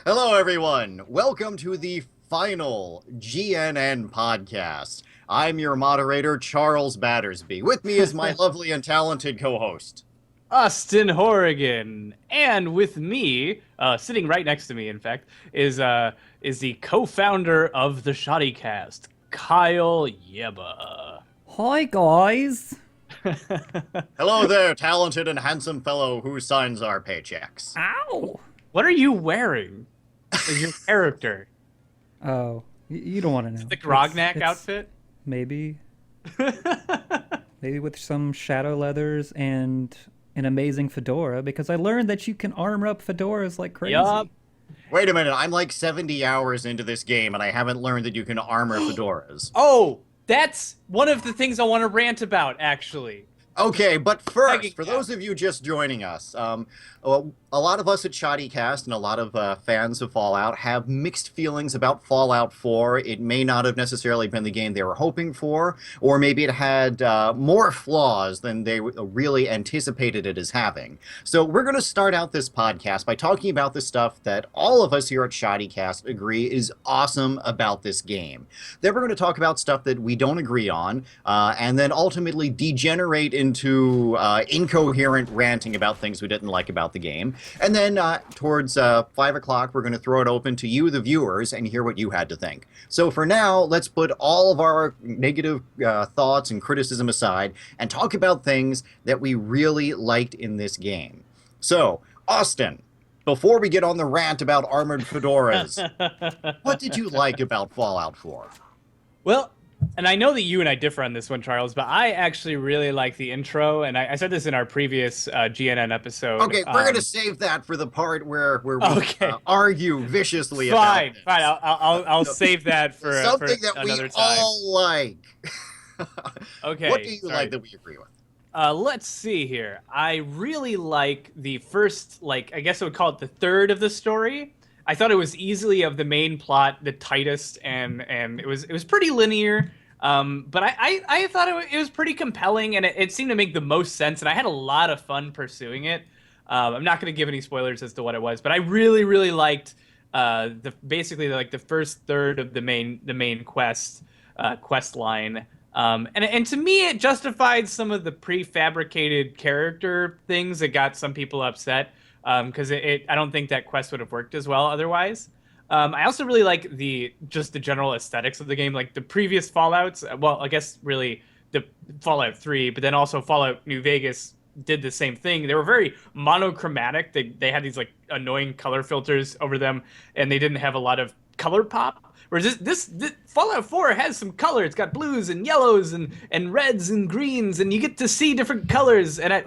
Hello, everyone. Welcome to the final GNN podcast. I'm your moderator, Charles Battersby. With me is my lovely and talented co-host. Austin Horrigan, and with me, sitting right next to me, in fact, is the co-founder of the Shoddycast, Kyle Yeba. Hi guys. Hello there, talented and handsome fellow who signs our paychecks. Ow. What are you wearing? Is your character Oh, you don't want to know. the Grognak outfit? Maybe. Maybe with some shadow leathers and an amazing fedora, because I learned that you can armor up fedoras like crazy. Yup. Wait a minute, I'm like 70 hours into this game and I haven't learned that you can armor fedoras. Oh, that's one of the things I want to rant about, actually. Okay, but first, Pegging for down. those of you just joining us, a lot of us at Shoddycast and a lot of fans of Fallout have mixed feelings about Fallout 4. It may not have necessarily been the game they were hoping for, or maybe it had more flaws than they really anticipated it as having. So we're going to start out this podcast by talking about the stuff that all of us here at Shoddycast agree is awesome about this game. Then we're going to talk about stuff that we don't agree on, and then ultimately degenerate into incoherent ranting about things we didn't like about the game. And then towards 5 o'clock, we're going to throw it open to you, the viewers, and hear what you had to think. So for now, let's put all of our negative thoughts and criticism aside and talk about things that we really liked in this game. So, Austin, before we get on the rant about armored fedoras, what did you like about Fallout 4? Well, and I know that you and I differ on this one, Charles, but I actually really like the intro, and I said this in our previous GNN episode. Okay, we're going to save that for the part where we Okay. argue viciously Fine, about this. fine. I'll save that for Something for that we another time. all like. Okay. What do you sorry. like that we agree with? Let's see here. I really like the first, I guess I would call it the third of the story. I thought it was easily of the main plot the tightest, and it was pretty linear. But I thought it was pretty compelling, and it seemed to make the most sense, and I had a lot of fun pursuing it. I'm not going to give any spoilers as to what it was, but I really liked basically the first third of the main quest line. And to me, it justified some of the prefabricated character things that got some people upset. Because I don't think that quest would have worked as well otherwise. I also really like just the general aesthetics of the game, like the previous Fallouts. Well, I guess really the Fallout 3, but then also Fallout New Vegas did the same thing. They were very monochromatic. They had these annoying color filters over them, and they didn't have a lot of color pop. Whereas this Fallout 4 has some color. It's got blues and yellows and reds and greens, and you get to see different colors. And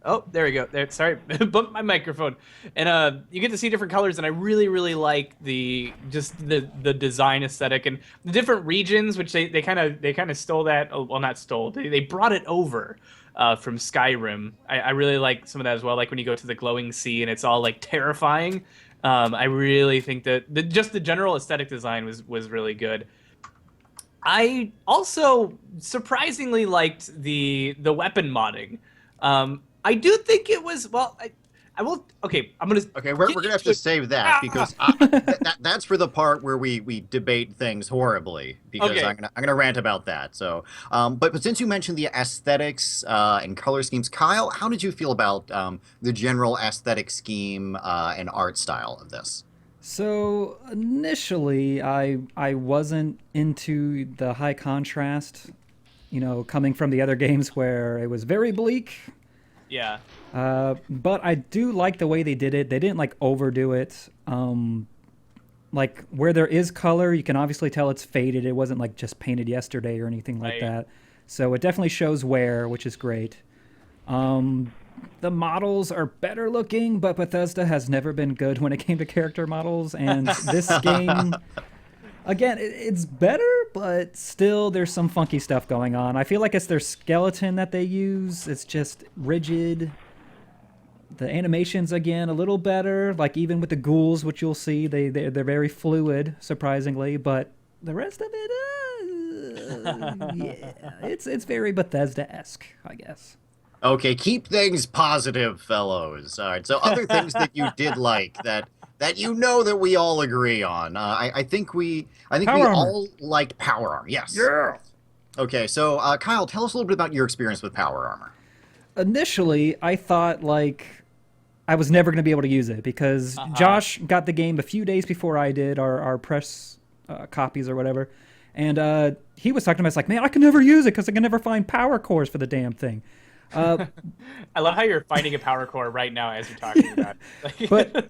Oh, there we go. There, sorry, bumped my microphone. And you get to see different colors, and I really like the design aesthetic and the different regions, which they kind of stole that. Well, not stole. They brought it over from Skyrim. I really like some of that as well. Like when you go to the glowing sea and it's all terrifying. I really think that just the general aesthetic design was really good. I also surprisingly liked the weapon modding. I do think it was, well, I will, okay, I'm going to... Okay, we're going to have to save that because that's for the part where we debate things horribly because Okay. I'm gonna rant about that. So, but since you mentioned the aesthetics and color schemes, Kyle, how did you feel about the general aesthetic scheme and art style of this? So initially, I wasn't into the high contrast, coming from the other games where it was very bleak. Yeah. But I do like the way they did it. They didn't overdo it. Where there is color, you can obviously tell it's faded. It wasn't just painted yesterday or anything like Right. that. So it definitely shows wear, which is great. The models are better looking, but Bethesda has never been good when it came to character models. And this game, again, it's better, but still there's some funky stuff going on. I feel like it's their skeleton that they use. It's just rigid. The animations, again, a little better. Even with the ghouls, which you'll see, they're very fluid, surprisingly. But the rest of it, yeah, it's very Bethesda-esque, I guess. Okay, keep things positive, fellows. All right, so other things that you did like that that you know that we all agree on. I think we Power armor. all like power armor. Yes. Yeah. Okay, so Kyle, tell us a little bit about your experience with power armor. Initially, I thought like I was never going to be able to use it because Uh-huh. Josh got the game a few days before I did, our press copies or whatever. And he was talking to me, it's like, man, I can never use it because I can never find power cores for the damn thing. Uh, I love how you're finding a power core right now as you're talking about it. but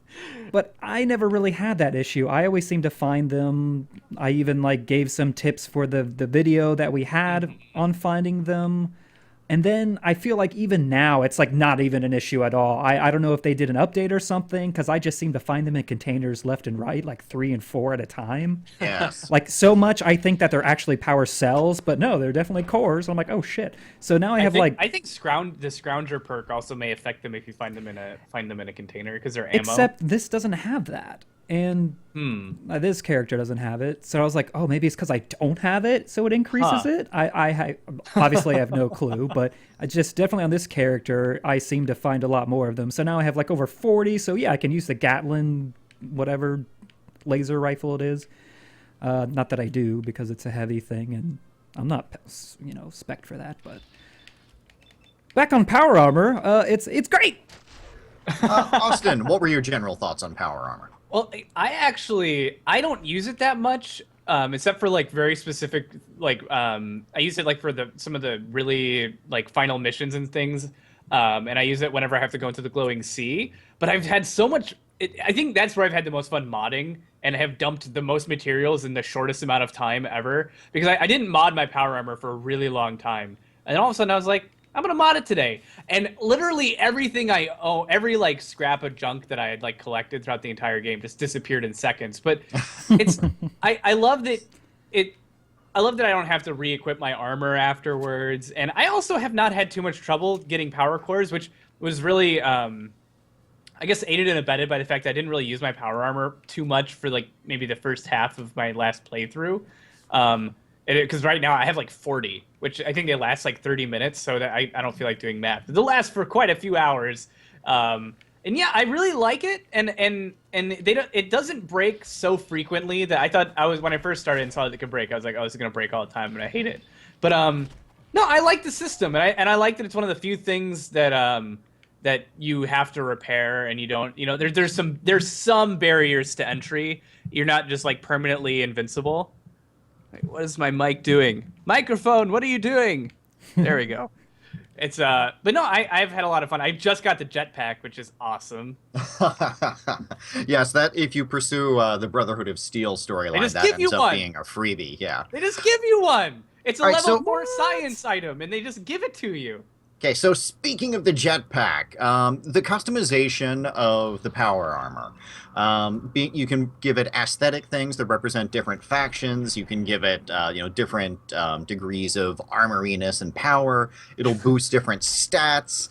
but I never really had that issue. I always seemed to find them. I even like gave some tips for the video that we had on finding them. And then I feel like even now it's like not even an issue at all. I don't know if they did an update or something because I just seem to find them in containers left and right, like 3 and 4 at a time. Yes. Like so much I think that they're actually power cells, but no, they're definitely cores. I'm like, oh shit. So now I have like I think the scrounger perk also may affect them if you find them in a container because they're ammo. except this doesn't have that. And Hmm. this character doesn't have it. So I was like, oh, maybe it's because I don't have it, so it increases Huh. it. I obviously I have no clue, but I just definitely on this character, I seem to find a lot more of them. So now I have like over 40. So yeah, I can use the Gatlin, whatever laser rifle it is. Not that I do because it's a heavy thing, and I'm not, spec for that. But back on power armor, it's great. Austin, what were your general thoughts on power armor? Well, I don't use it that much, except for like very specific I use it like for some of the really like final missions and things, and I use it whenever I have to go into the glowing sea. But I've had so much. I think that's where I've had the most fun modding and have dumped the most materials in the shortest amount of time ever because I didn't mod my power armor for a really long time, and all of a sudden I was like, I'm gonna mod it today, and literally everything I own, every like scrap of junk that I had like collected throughout the entire game, just disappeared in seconds. But it's I love that it. I love that I don't have to re-equip my armor afterwards, and I also have not had too much trouble getting power cores, which was really, I guess, aided and abetted by the fact that I didn't really use my power armor too much for like maybe the first half of my last playthrough. Because right now I have like 40, which I think they last like 30 minutes, so that I don't feel like doing math. They'll last for quite a few hours. And yeah, I really like it, and it doesn't break so frequently that I thought when I first started and saw that it could break, I was like, oh, this is gonna break all the time, and I hate it. But no, I like the system, and I like that it's one of the few things that you have to repair, and you don't, there's some barriers to entry. You're not just like permanently invincible. Wait, what is my mic doing? Microphone, what are you doing? There we go. It's but no, I've had a lot of fun. I just got the jetpack, which is awesome. Yes, that if you pursue the Brotherhood of Steel They storyline, just that give you ends up one. being a freebie. Yeah. They just give you one. It's a All right, level so 4 science item, and they just give it to you. Okay, so speaking of the jetpack, the customization of the power armor. You can give it aesthetic things that represent different factions. You can give it, different degrees of armoriness and power. It'll boost different stats.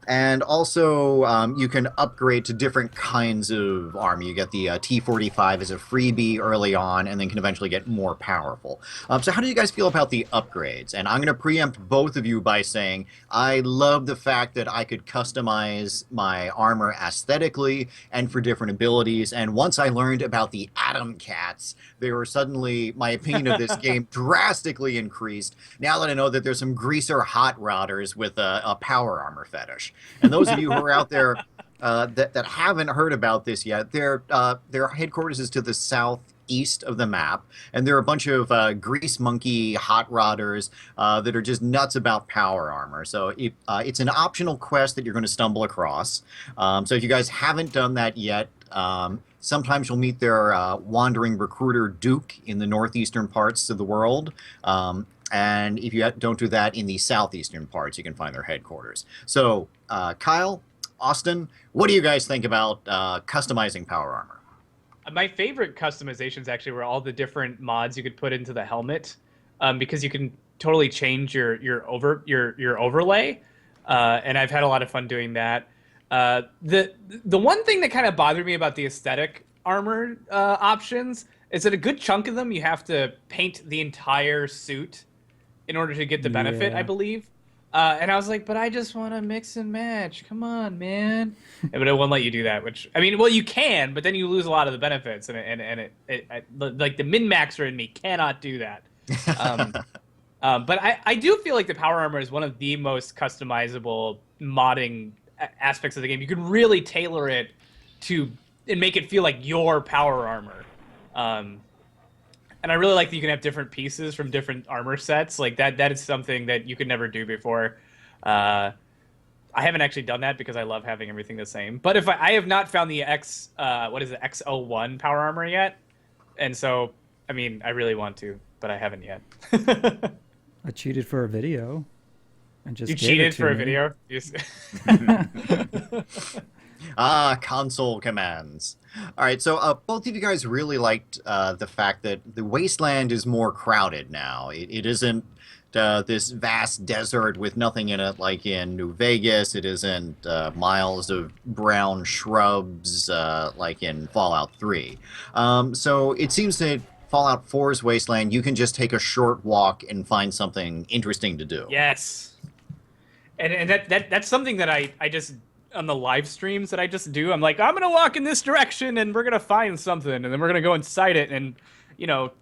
And also, you can upgrade to different kinds of armor. You get the T-45 as a freebie early on, and then can eventually get more powerful. So how do you guys feel about the upgrades? And I'm going to preempt both of you by saying I love the fact that I could customize my armor aesthetically and for different abilities. And once I learned about the Atom Cats, they were suddenly, my opinion of this game drastically increased. Now that I know that there's some greaser hot rodders with a power armor fetish. And those of you who are out there that haven't heard about this yet, their headquarters is to the southeast of the map, and there are a bunch of grease monkey hot rodders that are just nuts about power armor. So it's an optional quest that you're going to stumble across. So if you guys haven't done that yet, sometimes you'll meet their wandering recruiter Duke in the northeastern parts of the world. And if you don't do that in the southeastern parts, you can find their headquarters. So, Kyle, Austin, what do you guys think about customizing power armor? My favorite customizations actually were all the different mods you could put into the helmet, because you can totally change your overlay, and I've had a lot of fun doing that. The one thing that kind of bothered me about the aesthetic armor options is that a good chunk of them you have to paint the entire suit in order to get the benefit, Yeah. I believe. And I was like, but I just want to mix and match. Come on, man. But it won't let you do that. Which I mean, well, you can, but then you lose a lot of the benefits, like the min maxer in me cannot do that. Um, but I do feel like the power armor is one of the most customizable modding aspects of the game. You can really tailor it to and make it feel like your power armor. And I really like that you can have different pieces from different armor sets. Like that is something that you could never do before. I haven't actually done that because I love having everything the same. But if I have not found the X01 power armor yet, and so I mean I really want to, but I haven't yet. I cheated for a video and just You gave cheated it to for a me. video? Ah, console commands. All right, so both of you guys really liked the fact that the wasteland is more crowded now. It isn't this vast desert with nothing in it like in New Vegas. It isn't miles of brown shrubs like in Fallout 3. So it seems that Fallout 4's wasteland, you can just take a short walk and find something interesting to do. Yes. And that's something that I just on the live streams that I just do. I'm like, I'm gonna walk in this direction and we're gonna find something, and then we're gonna go inside it and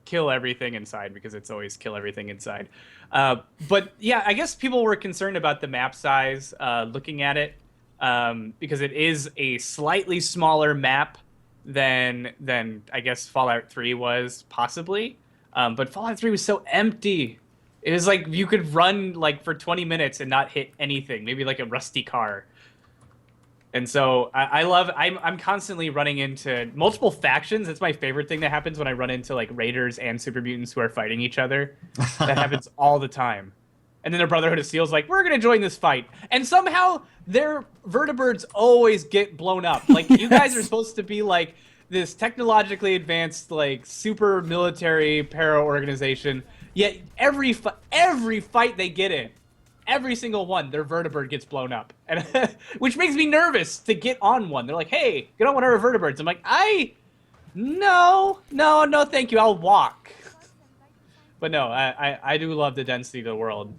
kill everything inside because it's always kill everything inside. But yeah, I guess people were concerned about the map size looking at it because it is a slightly smaller map than I guess Fallout 3 was possibly. But Fallout 3 was so empty. It was like you could run like for 20 minutes and not hit anything, maybe like a rusty car. And so I'm constantly running into multiple factions. That's my favorite thing that happens when I run into like raiders and super mutants who are fighting each other. That happens all the time. And then the Brotherhood of Steel's like, we're going to join this fight. And somehow their vertibirds always get blown up. Like, you guys are supposed to be like this technologically advanced, like super military para organization. Yet every fight they get in, every single one, their vertibird gets blown up, and which makes me nervous to get on one. They're like, "Hey, get on one of our vertibirds." I'm like, no, thank you. I'll walk. But no, I do love the density of the world.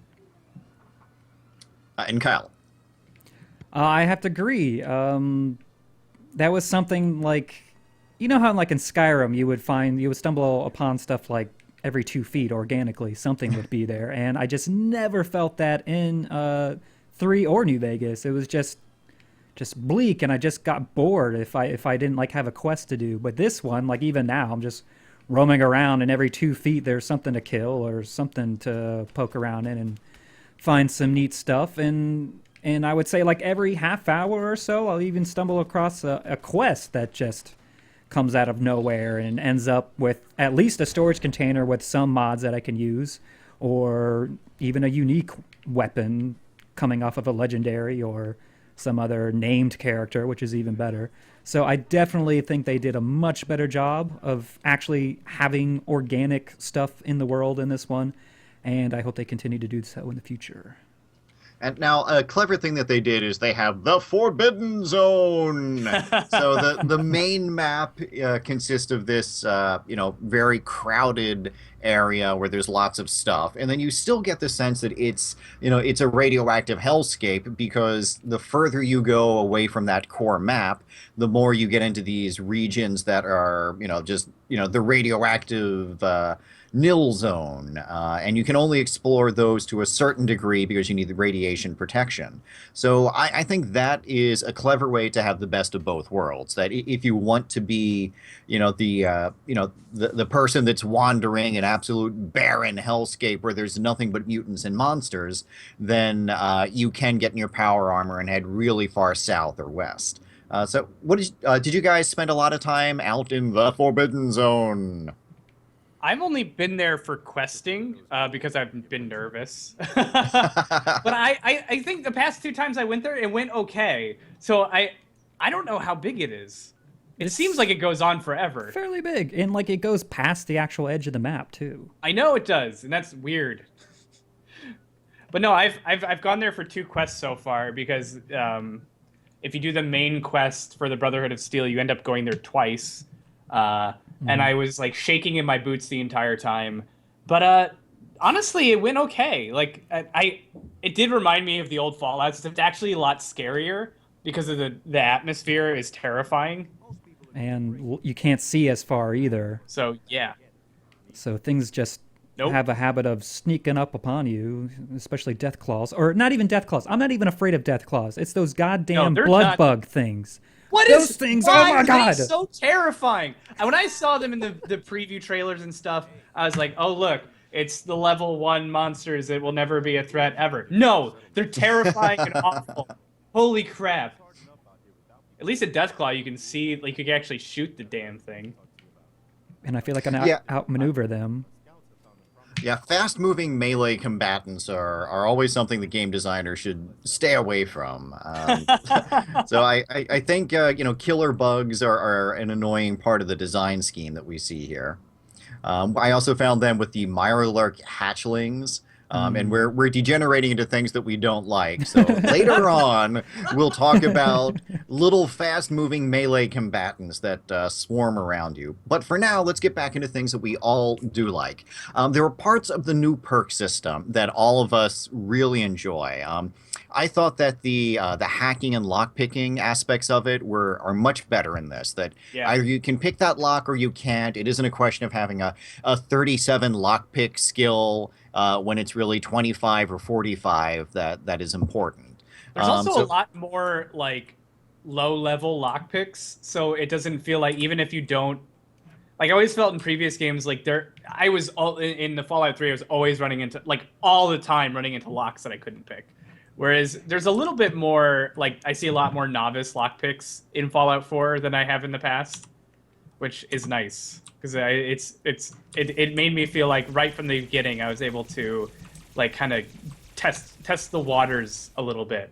And Kyle. I have to agree. That was something like, you know how like in Skyrim you would stumble upon stuff like every 2 feet organically something would be there, and I just never felt that in 3 or New Vegas. It was just bleak, and I just got bored if I didn't like have a quest to do. But this one, like even now, I'm just roaming around, and every 2 feet there's something to kill or something to poke around in and find some neat stuff. And I would say like every half hour or so I'll even stumble across a quest that just comes out of nowhere and ends up with at least a storage container with some mods that I can use, or even a unique weapon coming off of a legendary or some other named character, which is even better. So I definitely think they did a much better job of actually having organic stuff in the world in this one, and I hope they continue to do so in the future. And now, a clever thing that they did is they have the Forbidden Zone. So the main map consists of this, very crowded area where there's lots of stuff, and then you still get the sense that it's a radioactive hellscape, because the further you go away from that core map, the more you get into these regions that are, the radioactive nil zone, and you can only explore those to a certain degree because you need the radiation protection. So I think that is a clever way to have the best of both worlds. That if you want to be, the person that's wandering an absolute barren hellscape where there's nothing but mutants and monsters, then you can get in your power armor and head really far south or west. So did you guys spend a lot of time out in the Forbidden Zone? I've only been there for questing because I've been nervous. But I think the past 2 times I went there, it went okay. So I don't know how big it is. It seems like it goes on forever. Fairly big, and like it goes past the actual edge of the map too. I know it does, and that's weird. But no, I've gone there for 2 quests so far, because if you do the main quest for the Brotherhood of Steel, you end up going there twice. And I was like shaking in my boots the entire time. But Honestly, it went okay. Like it did remind me of the old Fallouts. It's actually a lot scarier because of the atmosphere is terrifying. And you can't see as far either. So yeah, So things just nope. have a habit of sneaking up upon you, especially death claws. Or not even death claws. I'm not even afraid of death claws. It's those No, goddamn they're blood not. bug things. What Those is? things, oh Why my are they god! so terrifying? And when I saw them in the preview trailers and stuff, I was like, oh look, it's the level 1 monsters that will never be a threat ever. No, they're terrifying and awful. Holy crap! At least a Deathclaw, you can see, like you can actually shoot the damn thing. And I feel like I can Yeah, outmaneuver them. yeah, fast-moving melee combatants are always something the game designer should stay away from. So I think killer bugs are an annoying part of the design scheme that we see here. I also found them with the Mirelurk hatchlings. And Mm. we're degenerating into things that we don't like. So later on, we'll talk about little fast-moving melee combatants that swarm around you. But for now, let's get back into things that we all do like. There are parts of the new perk system that all of us really enjoy. I thought that the hacking and lockpicking aspects of it are much better in this. That Yeah. either you can pick that lock or you can't. It isn't a question of having a 37 lockpick skill when it's really 25 or 45 that is important. There's also a So lot more like low level lockpicks, so it doesn't feel like even if you don't like I always felt in previous games like I was all in the Fallout 3 I was always running into like all the time running into locks that I couldn't pick. Whereas there's a little bit more like I see a lot more novice lockpicks in Fallout 4 than I have in the past, which is nice because it made me feel like right from the beginning I was able to like kind of test the waters a little bit.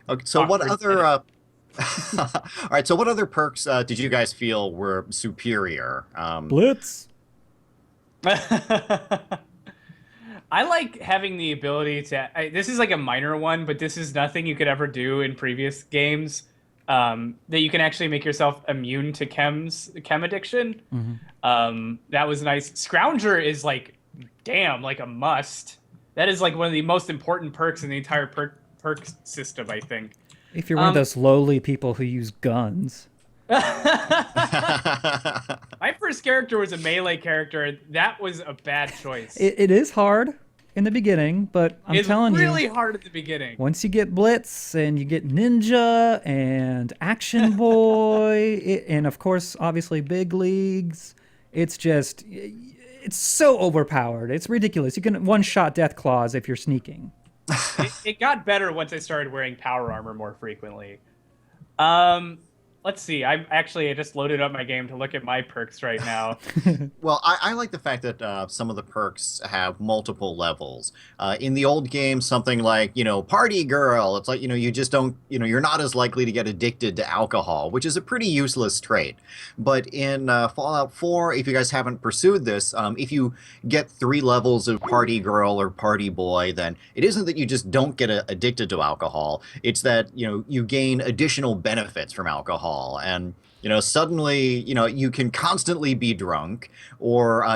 okay, so what Awkward other edit. all right, so what other perks did you guys feel were superior? Blitz. I like having the ability this is like a minor one, but this is nothing you could ever do in previous games. That you can actually make yourself immune to chem addiction. Mm-hmm. That was nice. Scrounger is like, damn, like a must. That is like one of the most important perks in the entire perk system, I think. If you're one of those lowly people who use guns. My first character was a melee character. That was a bad choice. It is hard in the beginning, but I'm It's telling really you, hard at the beginning. once you get Blitz and you get Ninja and Action Boy, and of course, obviously, Big Leagues, it's so overpowered. It's ridiculous. You can one-shot Death Claws if you're sneaking. It got better once I started wearing power armor more frequently. Let's see. I just loaded up my game to look at my perks right now. Well, I like the fact that some of the perks have multiple levels. In the old game, something like, Party Girl, it's like, you just don't, you're not as likely to get addicted to alcohol, which is a pretty useless trait. But in Fallout 4, if you guys haven't pursued this, if you get 3 levels of Party Girl or Party Boy, then it isn't that you just don't get addicted to alcohol. It's that, you gain additional benefits from alcohol. And suddenly you can constantly be drunk, or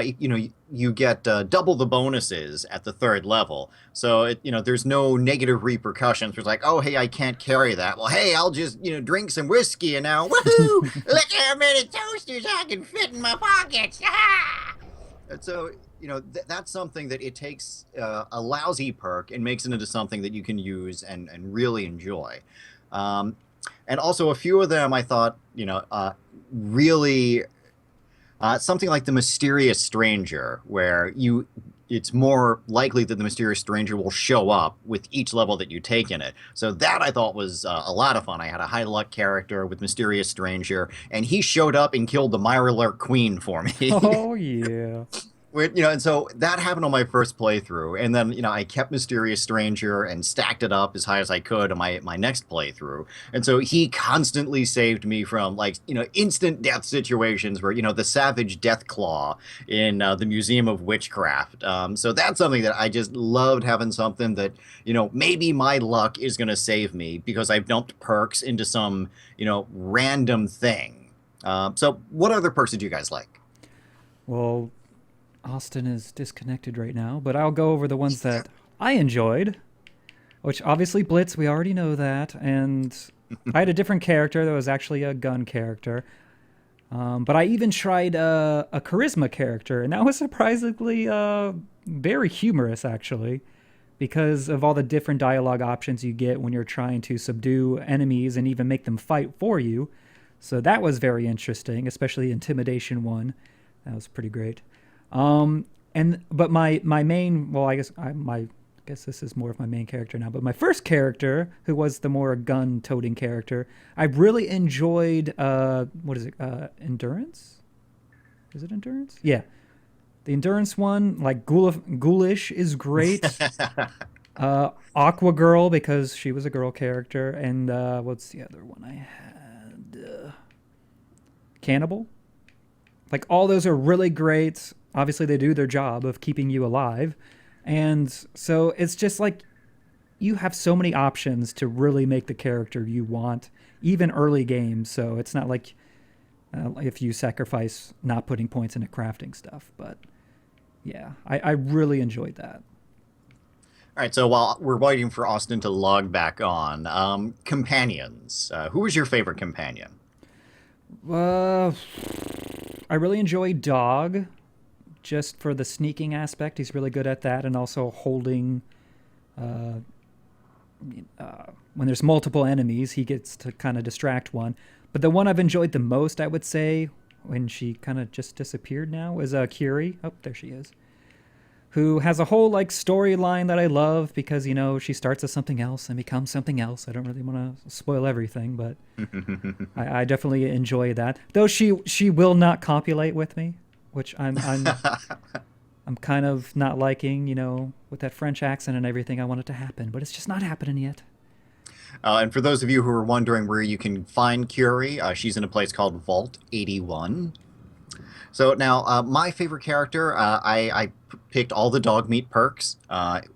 you get double the bonuses at the 3rd level. So there's no negative repercussions. It's like, oh hey, I can't carry that. Well, hey, I'll just drink some whiskey and now woohoo, look how many toasters I can fit in my pockets. And so that's something that it takes a lousy perk and makes it into something that you can use and really enjoy. And also a few of them I thought, really something like the Mysterious Stranger, where it's more likely that the Mysterious Stranger will show up with each level that you take in it. So that I thought was a lot of fun. I had a high luck character with Mysterious Stranger, and he showed up and killed the Mirelurk Queen for me. Oh, yeah. And so that happened on my first playthrough, and then I kept Mysterious Stranger and stacked it up as high as I could on my next playthrough, and so he constantly saved me from instant death situations where the Savage Death Claw in the Museum of Witchcraft. So that's something that I just loved, having something that maybe my luck is going to save me because I've dumped perks into some random thing. So what other perks did you guys like? Well, Austin is disconnected right now, but I'll go over the ones that I enjoyed, which obviously Blitz, we already know that, and I had a different character that was actually a gun character. But I even tried a charisma character, and that was surprisingly very humorous, actually, because of all the different dialogue options you get when you're trying to subdue enemies and even make them fight for you. So that was very interesting, especially Intimidation 1. That was pretty great. But my main, well, I guess this is more of my main character now, but my first character, who was the more gun-toting character, I really enjoyed, what is it, Endurance? Is it Endurance? Yeah. The Endurance one, like Ghoulish is great. Aqua Girl, because she was a girl character, and what's the other one I had? Cannibal. Like, all those are really great. Obviously, they do their job of keeping you alive. And so it's just like you have so many options to really make the character you want, even early games. So it's not like if you sacrifice not putting points into crafting stuff. But yeah, I really enjoyed that. All right, so while we're waiting for Austin to log back on, companions. Who was your favorite companion? I really enjoy Dog, just for the sneaking aspect. He's really good at that, and also holding. When there's multiple enemies, he gets to kind of distract one. But the one I've enjoyed the most, I would say, when she kind of just disappeared now, is Curie. Oh, there she is. Who has a whole like storyline that I love because, you know, she starts as something else and becomes something else. I don't really want to spoil everything, but I definitely enjoy that. Though she will not copulate with me, which I'm kind of not liking, you know, with that French accent and everything. I want it to happen, but it's just not happening yet. And for those of you who are wondering where you can find Curie, she's in a place called Vault 81. So now, my favorite character, I picked all the dog meat perks,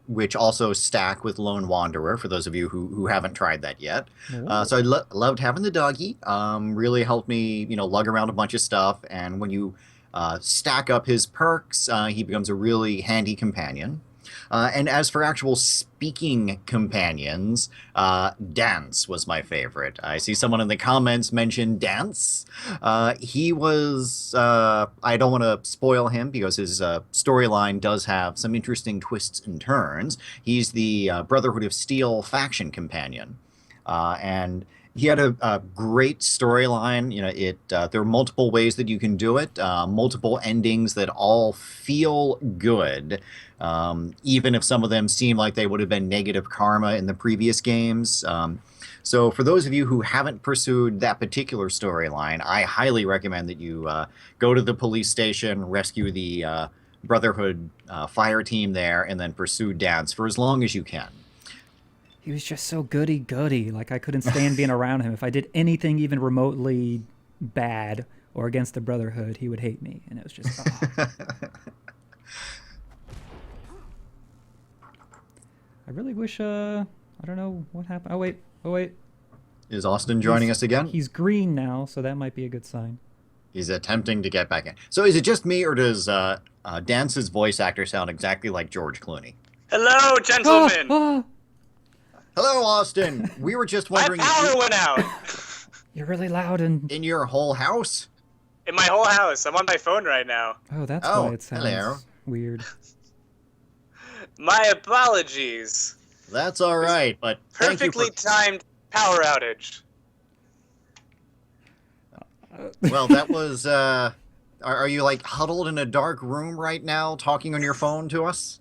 which also stack with Lone Wanderer, for those of you who haven't tried that yet. So I loved having the doggy. Really helped me, you know, lug around a bunch of stuff. And when you stack up his perks, he becomes a really handy companion. And as for actual speaking companions, Dance was my favorite. I see someone in the comments mention Dance. He was, I don't want to spoil him because his storyline does have some interesting twists and turns. He's the Brotherhood of Steel faction companion. And he had a great storyline. You know, there are multiple ways that you can do it, multiple endings that all feel good, even if some of them seem like they would have been negative karma in the previous games. So for those of you who haven't pursued that particular storyline, I highly recommend that you go to the police station, rescue the Brotherhood fire team there, and then pursue Dance for as long as you can. He was just so goody-goody. Like, I couldn't stand being around him. If I did anything even remotely bad or against the Brotherhood, he would hate me. And it was just, oh. I really wish, I don't know what happened. Oh, wait. Is Austin joining us again? He's green now, so that might be a good sign. He's attempting to get back in. So is it just me, or does Dance's voice actor sound exactly like George Clooney? Hello, gentlemen! Hello, Austin. We were just wondering. My power went out. You're really loud and in your whole house. In my whole house. I'm on my phone right now. Oh, that's why it sounds weird. My apologies. That's all right, but perfectly timed power outage. Well, that was. Are you like huddled in a dark room right now, talking on your phone to us?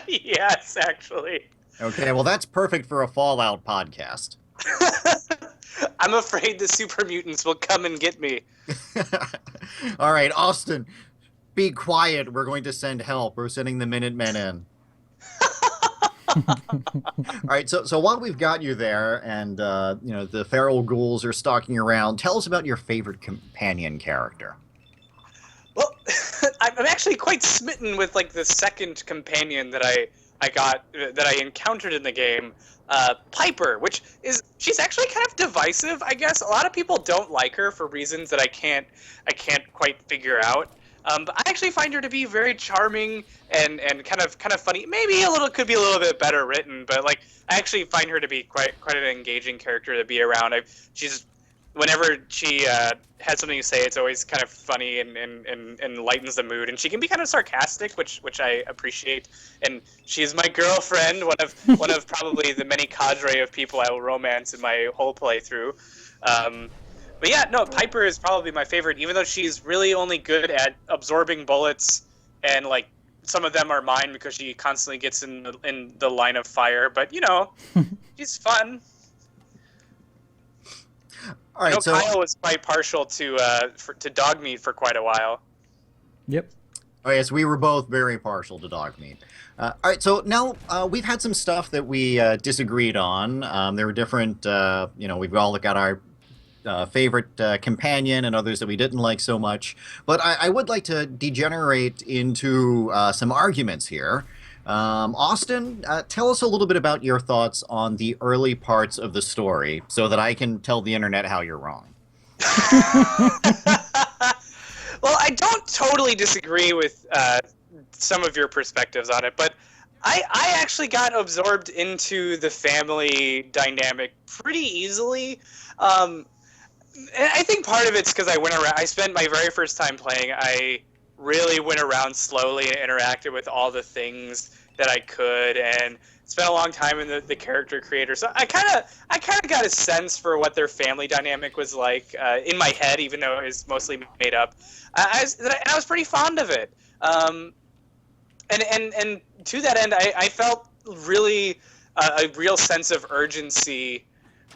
Yes, actually. Okay, well, that's perfect for a Fallout podcast. I'm afraid the super mutants will come and get me. All right, Austin, be quiet. We're going to send help. We're sending the Minutemen in. All right, so while we've got you there and, you know, the feral ghouls are stalking around, tell us about your favorite companion character. Well, I'm actually quite smitten with, like, the second companion that that I encountered in the game, Piper, she's actually kind of divisive, I guess. A lot of people don't like her for reasons that I can't quite figure out. But I actually find her to be very charming and kind of funny. Maybe could be a little bit better written, but like I actually find her to be quite an engaging character to be around. She's whenever she has something to say, it's always kind of funny and lightens the mood. And she can be kind of sarcastic, which I appreciate. And she's my girlfriend, one of probably the many cadre of people I will romance in my whole playthrough. But yeah, no, Piper is probably my favorite, even though she's really only good at absorbing bullets, and like some of them are mine because she constantly gets in the line of fire. But you know, she's fun. All right, so Kyle was quite partial to Dogmeat for quite a while. Yep. oh yes, we were both very partial to dog meat. All right, so now we've had some stuff that we disagreed on. There were different, we've all got our favorite companion and others that we didn't like so much. But I would like to degenerate into some arguments here. Austin, tell us a little bit about your thoughts on the early parts of the story so that I can tell the internet how you're wrong. Well, I don't totally disagree with some of your perspectives on it, but I actually got absorbed into the family dynamic pretty easily. And I think part of it's because I spent my very first time playing, I really went around slowly and interacted with all the things that I could, and spent a long time in the character creator. So I kind of got a sense for what their family dynamic was like in my head, even though it was mostly made up. I was pretty fond of it. And to that end, I felt really a real sense of urgency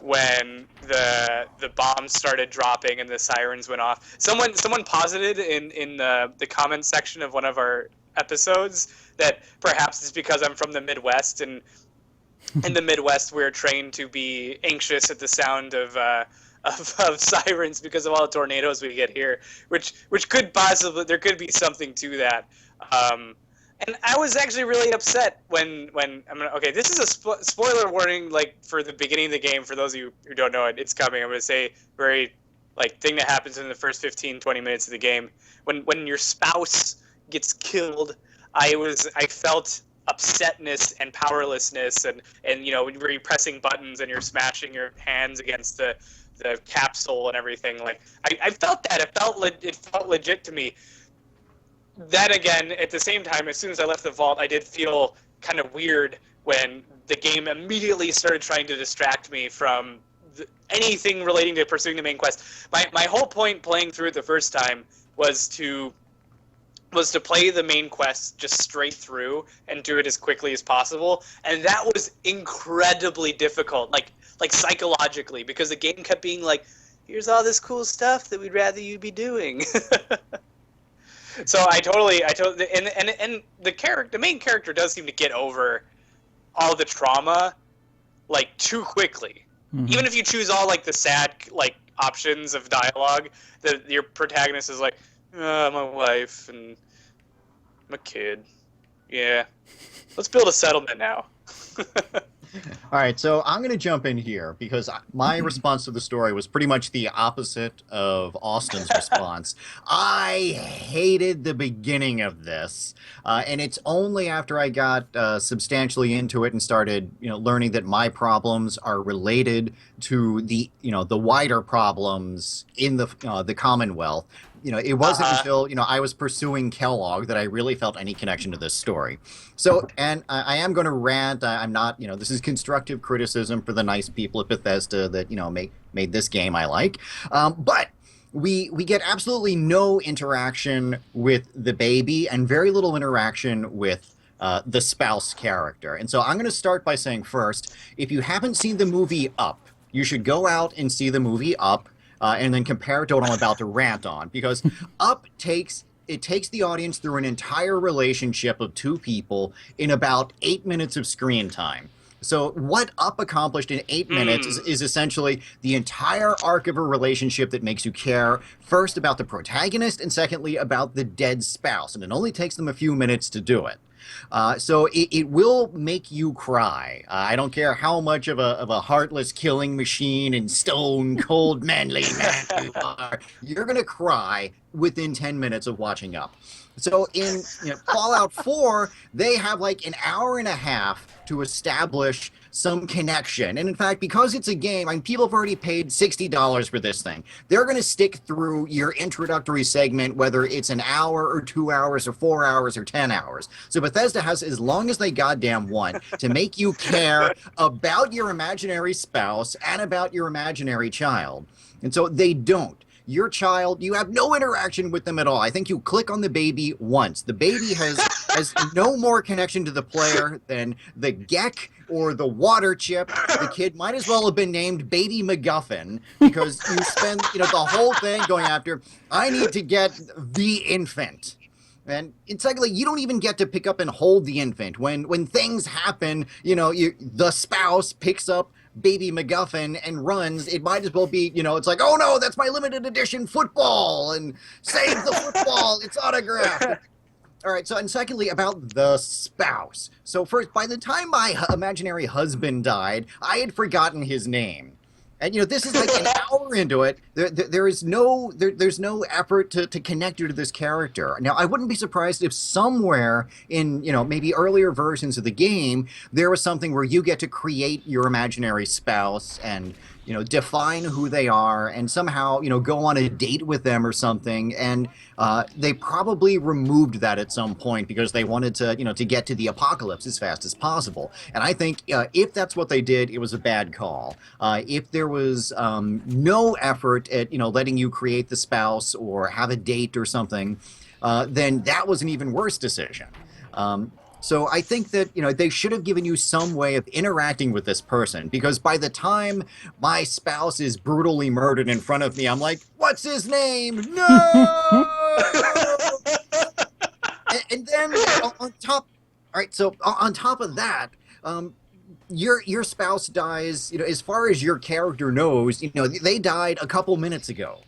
when the bombs started dropping and the sirens went off. Someone posited in the comments section of one of our episodes that perhaps it's because I'm from the Midwest, and in the Midwest we're trained to be anxious at the sound of sirens because of all the tornadoes we get here, which could possibly, there could be something to that. And I was actually really upset when this is a spoiler warning, like for the beginning of the game. For those of you who don't know it, it's coming. I'm going to say very thing that happens in the first 15-20 minutes of the game. When your spouse gets killed, I felt upsetness and powerlessness, and where you're pressing buttons and you're smashing your hands against the capsule and everything. Like I felt that. It felt legit to me. That again, at the same time, as soon as I left the vault, I did feel kind of weird when the game immediately started trying to distract me from anything relating to pursuing the main quest. My whole point playing through it the first time was to play the main quest just straight through and do it as quickly as possible, and that was incredibly difficult, like psychologically, because the game kept being like, here's all this cool stuff that we'd rather you be doing. So I totally, and the main character does seem to get over all the trauma too quickly. Mm-hmm. Even if you choose all the sad options of dialogue, your protagonist is like, my wife and my kid. Yeah, let's build a settlement now. All right, so I'm going to jump in here because my response to the story was pretty much the opposite of Austin's response. I hated the beginning of this, and it's only after I got substantially into it and started, learning that my problems are related to the wider problems in the Commonwealth. It wasn't until, I was pursuing Kellogg that I really felt any connection to this story. So, and I am going to rant. I'm not, this is constructive criticism for the nice people at Bethesda that, made this game I like. But we get absolutely no interaction with the baby and very little interaction with the spouse character. And so I'm going to start by saying first, if you haven't seen the movie Up, you should go out and see the movie Up. And then compare it to what I'm about to rant on, because Up takes the audience through an entire relationship of two people in about 8 minutes of screen time. So what Up accomplished in 8 minutes is essentially the entire arc of a relationship that makes you care, first about the protagonist and secondly about the dead spouse, and it only takes them a few minutes to do it. So it will make you cry. I don't care how much of a heartless killing machine and stone cold manly man you are. You're gonna cry within 10 minutes of watching up. So in Fallout 4, they have like an hour and a half to establish some connection. And in fact, because it's a game, I mean, people have already paid $60 for this thing. They're going to stick through your introductory segment, whether it's an hour or 2 hours or 4 hours or 10 hours. So Bethesda has as long as they goddamn want to make you care about your imaginary spouse and about your imaginary child. And so they don't. Your child, you have no interaction with them at all. I think you click on the baby once. The baby has no more connection to the player than the Gek or the water chip. The kid might as well have been named Baby MacGuffin because you spend the whole thing going after, I need to get the infant. And secondly, you don't even get to pick up and hold the infant. When things happen, the spouse picks up Baby MacGuffin and runs. It might as well be, it's like, oh no, that's my limited edition football, and save the football, it's autographed. All right, so, and secondly, about the spouse. So first, by the time my imaginary husband died, I had forgotten his name. And this is like an hour into it. There's no effort to connect you to this character. Now, I wouldn't be surprised if somewhere in maybe earlier versions of the game there was something where you get to create your imaginary spouse and define who they are and somehow go on a date with them or something. And they probably removed that at some point because they wanted to to get to the apocalypse as fast as possible. And I think if that's what they did, it was a bad call. If there was no effort at letting you create the spouse or have a date or something, then that was an even worse decision. So I think that they should have given you some way of interacting with this person, because by the time my spouse is brutally murdered in front of me, I'm like, what's his name? No! and then on top, all right. So on top of that, your spouse dies. As far as your character knows, they died a couple minutes ago.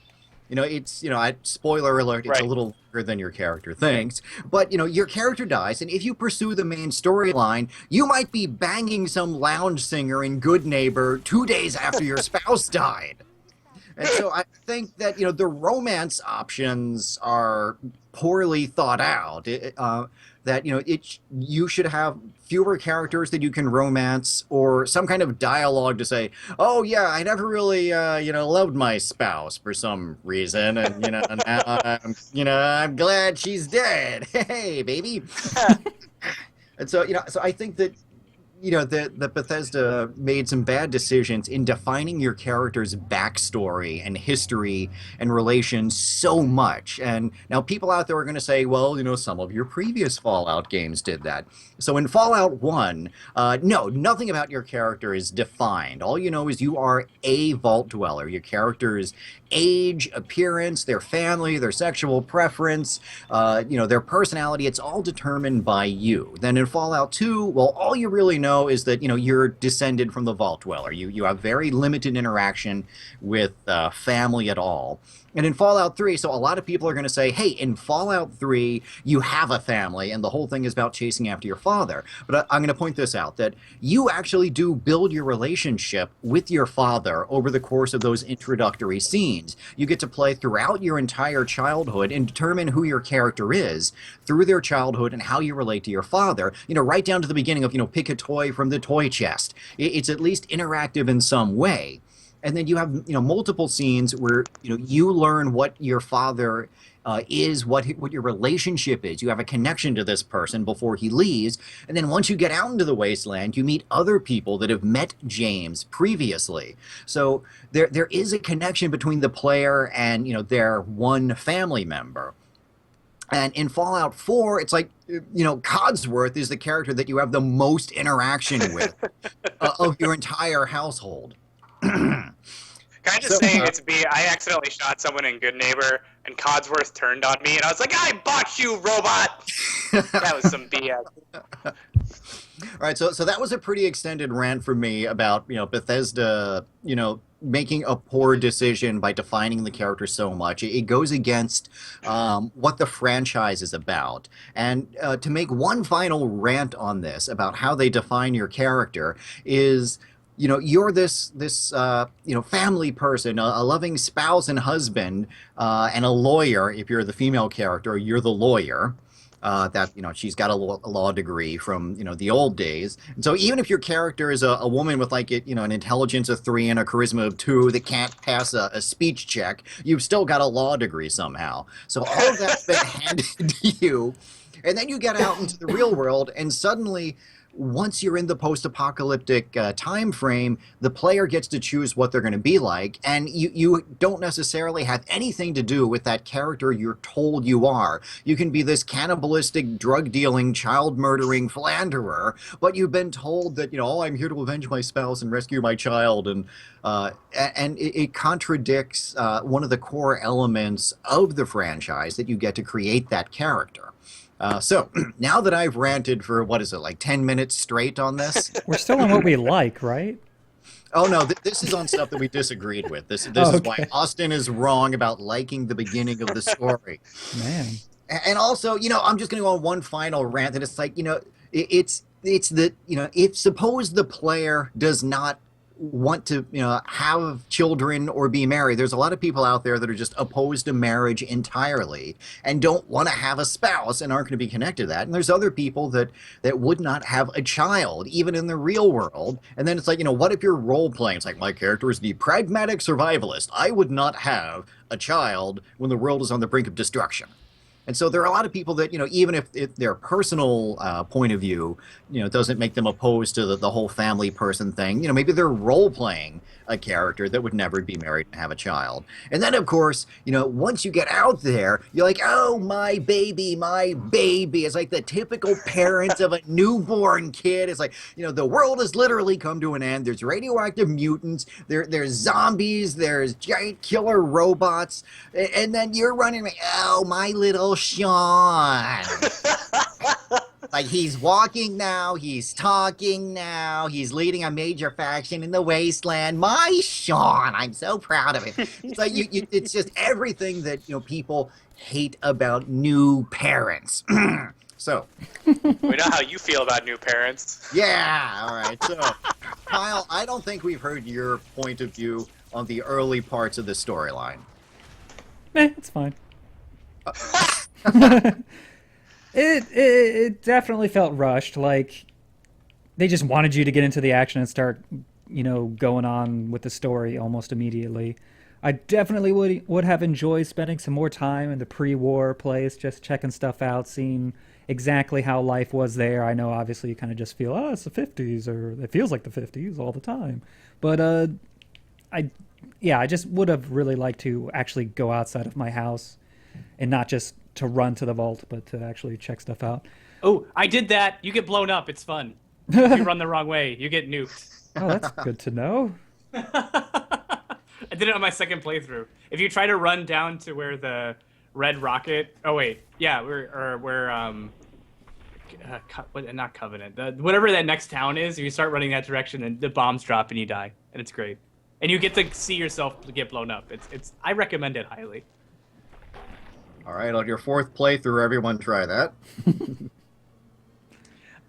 It's, spoiler alert, it's Right. a little longer than your character thinks. But, your character dies, and if you pursue the main storyline, you might be banging some lounge singer in Good Neighbor 2 days after your spouse died. And so I think that, the romance options are poorly thought out. That, you should have fewer characters that you can romance, or some kind of dialogue to say, oh yeah, I never really, loved my spouse for some reason. And, now I'm glad she's dead. Hey, baby. And so, so I think that, that Bethesda made some bad decisions in defining your character's backstory and history and relations so much. And now people out there are going to say, well, some of your previous Fallout games did that. So in Fallout 1, no, nothing about your character is defined. All you know is you are a vault dweller. Your character's age, appearance, their family, their sexual preference, their personality, it's all determined by you. Then in Fallout 2, well, all you really know is that, you're descended from the vault dweller. You have very limited interaction with family at all. And in Fallout 3, so a lot of people are going to say, hey, in Fallout 3, you have a family, and the whole thing is about chasing after your father. But I'm going to point this out, that you actually do build your relationship with your father over the course of those introductory scenes. You get to play throughout your entire childhood and determine who your character is through their childhood and how you relate to your father, right down to the beginning of, pick a toy from the toy chest. It's at least interactive in some way. And then you have, multiple scenes where, you learn what your father is, what your relationship is. You have a connection to this person before he leaves. And then once you get out into the wasteland, you meet other people that have met James previously. So there is a connection between the player and, their one family member. And in Fallout 4, it's like, Codsworth is the character that you have the most interaction with of your entire household. Can I just say it's me? I accidentally shot someone in Good Neighbor, and Codsworth turned on me, and I was like, "I bought you, robot." That was some BS. All right, so that was a pretty extended rant for me about Bethesda making a poor decision by defining the character so much. It goes against what the franchise is about. And to make one final rant on this about how they define your character is, you're this family person, a loving spouse and husband, and a lawyer. If you're the female character, you're the lawyer. That she's got a law degree from the old days, and so even if your character is a woman with like an intelligence of 3 and a charisma of 2 that can't pass a speech check, you've still got a law degree somehow. So all of that's been handed to you, and then you get out into the real world, and suddenly, once you're in the post-apocalyptic time frame, the player gets to choose what they're going to be like, and you don't necessarily have anything to do with that character you're told you are. You can be this cannibalistic, drug-dealing, child-murdering philanderer, but you've been told that, oh, I'm here to avenge my spouse and rescue my child, and it contradicts one of the core elements of the franchise, that you get to create that character. So now that I've ranted for, what is it, like 10 minutes straight on this? We're still on what we like, right? Oh, no, this is on stuff that we disagreed with. This is why Austin is wrong about liking the beginning of the story. Man. And also, I'm just going to go on one final rant, and it's like, it's the, if suppose the player does not want to have children or be married. There's a lot of people out there that are just opposed to marriage entirely and don't want to have a spouse and aren't going to be connected to that. And there's other people that would not have a child even in the real world. And then it's like, what if you're role playing? It's like, my character is the pragmatic survivalist. I would not have a child when the world is on the brink of destruction. And so there are a lot of people that, even if their personal point of view, doesn't make them opposed to the whole family person thing, maybe they're role-playing a character that would never be married and have a child. And then, of course, once you get out there, you're like, oh, my baby, my baby. It's like the typical parents of a newborn kid. It's like, the world has literally come to an end. There's radioactive mutants. There's zombies. There's giant killer robots. And then you're running like, oh, my little Sean. Like, he's walking now, he's talking now, he's leading a major faction in the wasteland. My Sean, I'm so proud of him. It's like it's just everything that people hate about new parents. So we know how you feel about new parents. Yeah, all right. So Kyle, I don't think we've heard your point of view on the early parts of the storyline. It's fine. It definitely felt rushed. Like, they just wanted you to get into the action and start, going on with the story almost immediately. I definitely would have enjoyed spending some more time in the pre-war place, just checking stuff out, seeing exactly how life was there. I know, obviously, you kind of just feel, it's the 50s, or it feels like the 50s all the time. But I just would have really liked to actually go outside of my house and not just to run to the vault, but to actually check stuff out. Oh, I did that. You get blown up. It's fun. If you run the wrong way, you get nuked. Oh, that's good to know. I did it on my second playthrough. If you try to run down to where the red rocket... Oh, wait. Yeah, not Covenant. Whatever that next town is, if you start running that direction, and the bombs drop and you die. And it's great. And you get to see yourself get blown up. I recommend it highly. All right, on your 4th playthrough, everyone try that.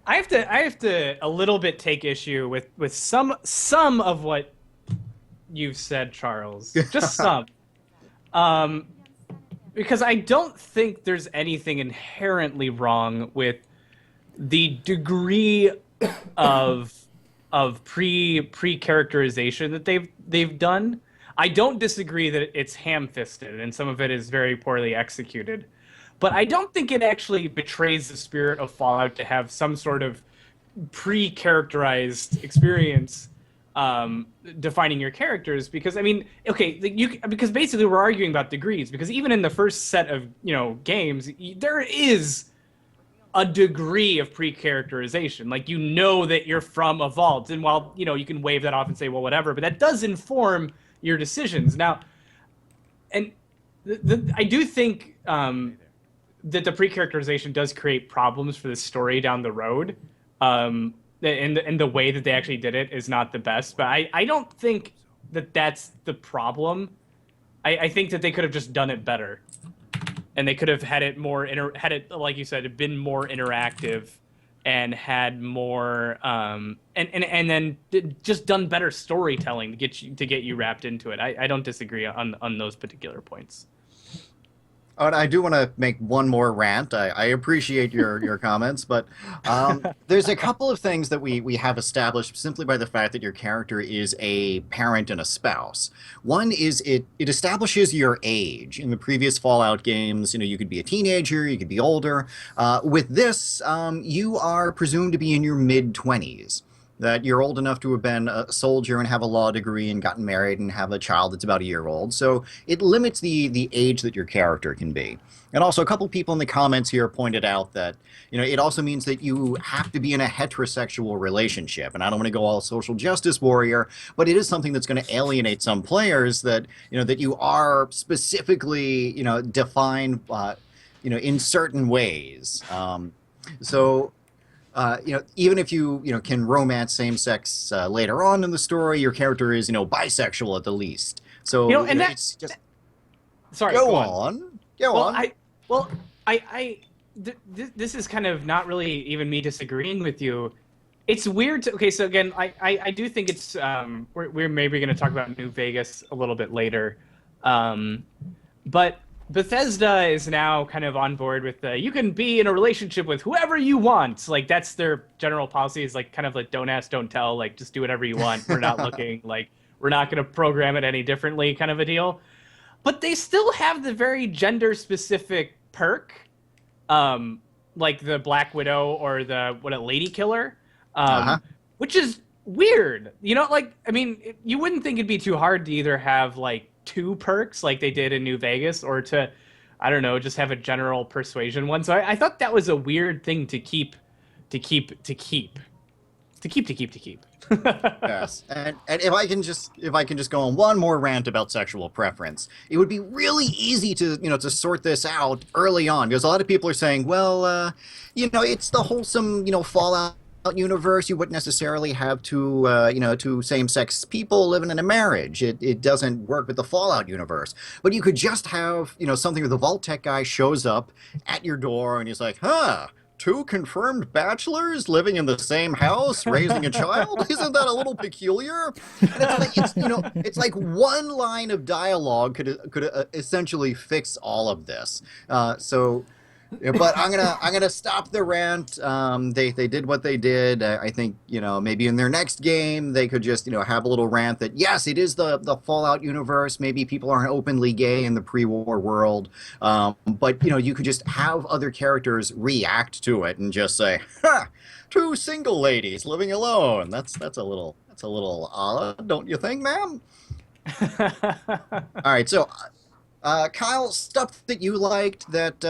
I have to a little bit take issue with some of what you've said, Charles. Just some. Because I don't think there's anything inherently wrong with the degree of pre-characterization that they've done. I don't disagree that it's ham-fisted and some of it is very poorly executed, but I don't think it actually betrays the spirit of Fallout to have some sort of pre-characterized experience defining your characters. Because because basically we're arguing about degrees. Because even in the first set of games, there is a degree of pre-characterization. Like, that you're from a vault, and while you can wave that off and say, well, whatever, but that does inform your decisions. Now, and I do think that the pre-characterization does create problems for the story down the road. And the way that they actually did it is not the best. But I don't think that that's the problem. I think that they could have just done it better, and they could have had it more had it, like you said, been more interactive, and had more and then just done better storytelling to get you wrapped into it. I don't disagree on those particular points. And I do want to make one more rant. I appreciate your comments, but there's a couple of things that we have established simply by the fact that your character is a parent and a spouse. One is it establishes your age. In the previous Fallout games, you could be a teenager, you could be older. With this, you are presumed to be in your mid-20s. That you're old enough to have been a soldier and have a law degree and gotten married and have a child that's about a year old. So it limits the age that your character can be. And also, a couple people in the comments here pointed out that, it also means that you have to be in a heterosexual relationship. And I don't want to go all social justice warrior, but it is something that's going to alienate some players that, that you are specifically, defined, in certain ways. Even if you can romance same-sex later on in the story, your character is bisexual at the least. So and it's just sorry. Go on. This is kind of not really even me disagreeing with you. It's weird to, okay, so again, I do think it's we're maybe going to talk about New Vegas a little bit later, but Bethesda is now kind of on board with you can be in a relationship with whoever you want. Like, that's their general policy, is like kind of like don't ask, don't tell, like just do whatever you want. We're not looking, like we're not going to program it any differently kind of a deal. But they still have the very gender specific perk, like the Black Widow or the Lady Killer, which is weird. Like, I mean, you wouldn't think it'd be too hard to either have like 2 perks like they did in New Vegas, or to, I don't know, just have a general persuasion one. So I thought that was a weird thing to keep. Yes, and if I can just go on one more rant about sexual preference, it would be really easy to to sort this out early on, because a lot of people are saying, well, it's the wholesome Fallout universe. You wouldn't necessarily have two same-sex people living in a marriage. It doesn't work with the Fallout universe. But you could just have something where the Vault Tech guy shows up at your door and he's like, 2 confirmed bachelors living in the same house, raising a child? Isn't that a little peculiar? And it's like one line of dialogue could essentially fix all of this. But I'm gonna stop the rant. They did what they did. I think maybe in their next game they could just have a little rant that yes, it is the Fallout universe. Maybe people aren't openly gay in the pre-war world, but you could just have other characters react to it and just say, "Ha, 2 single ladies living alone." That's a little odd, don't you think, ma'am? All right, so. Kyle, stuff that you liked that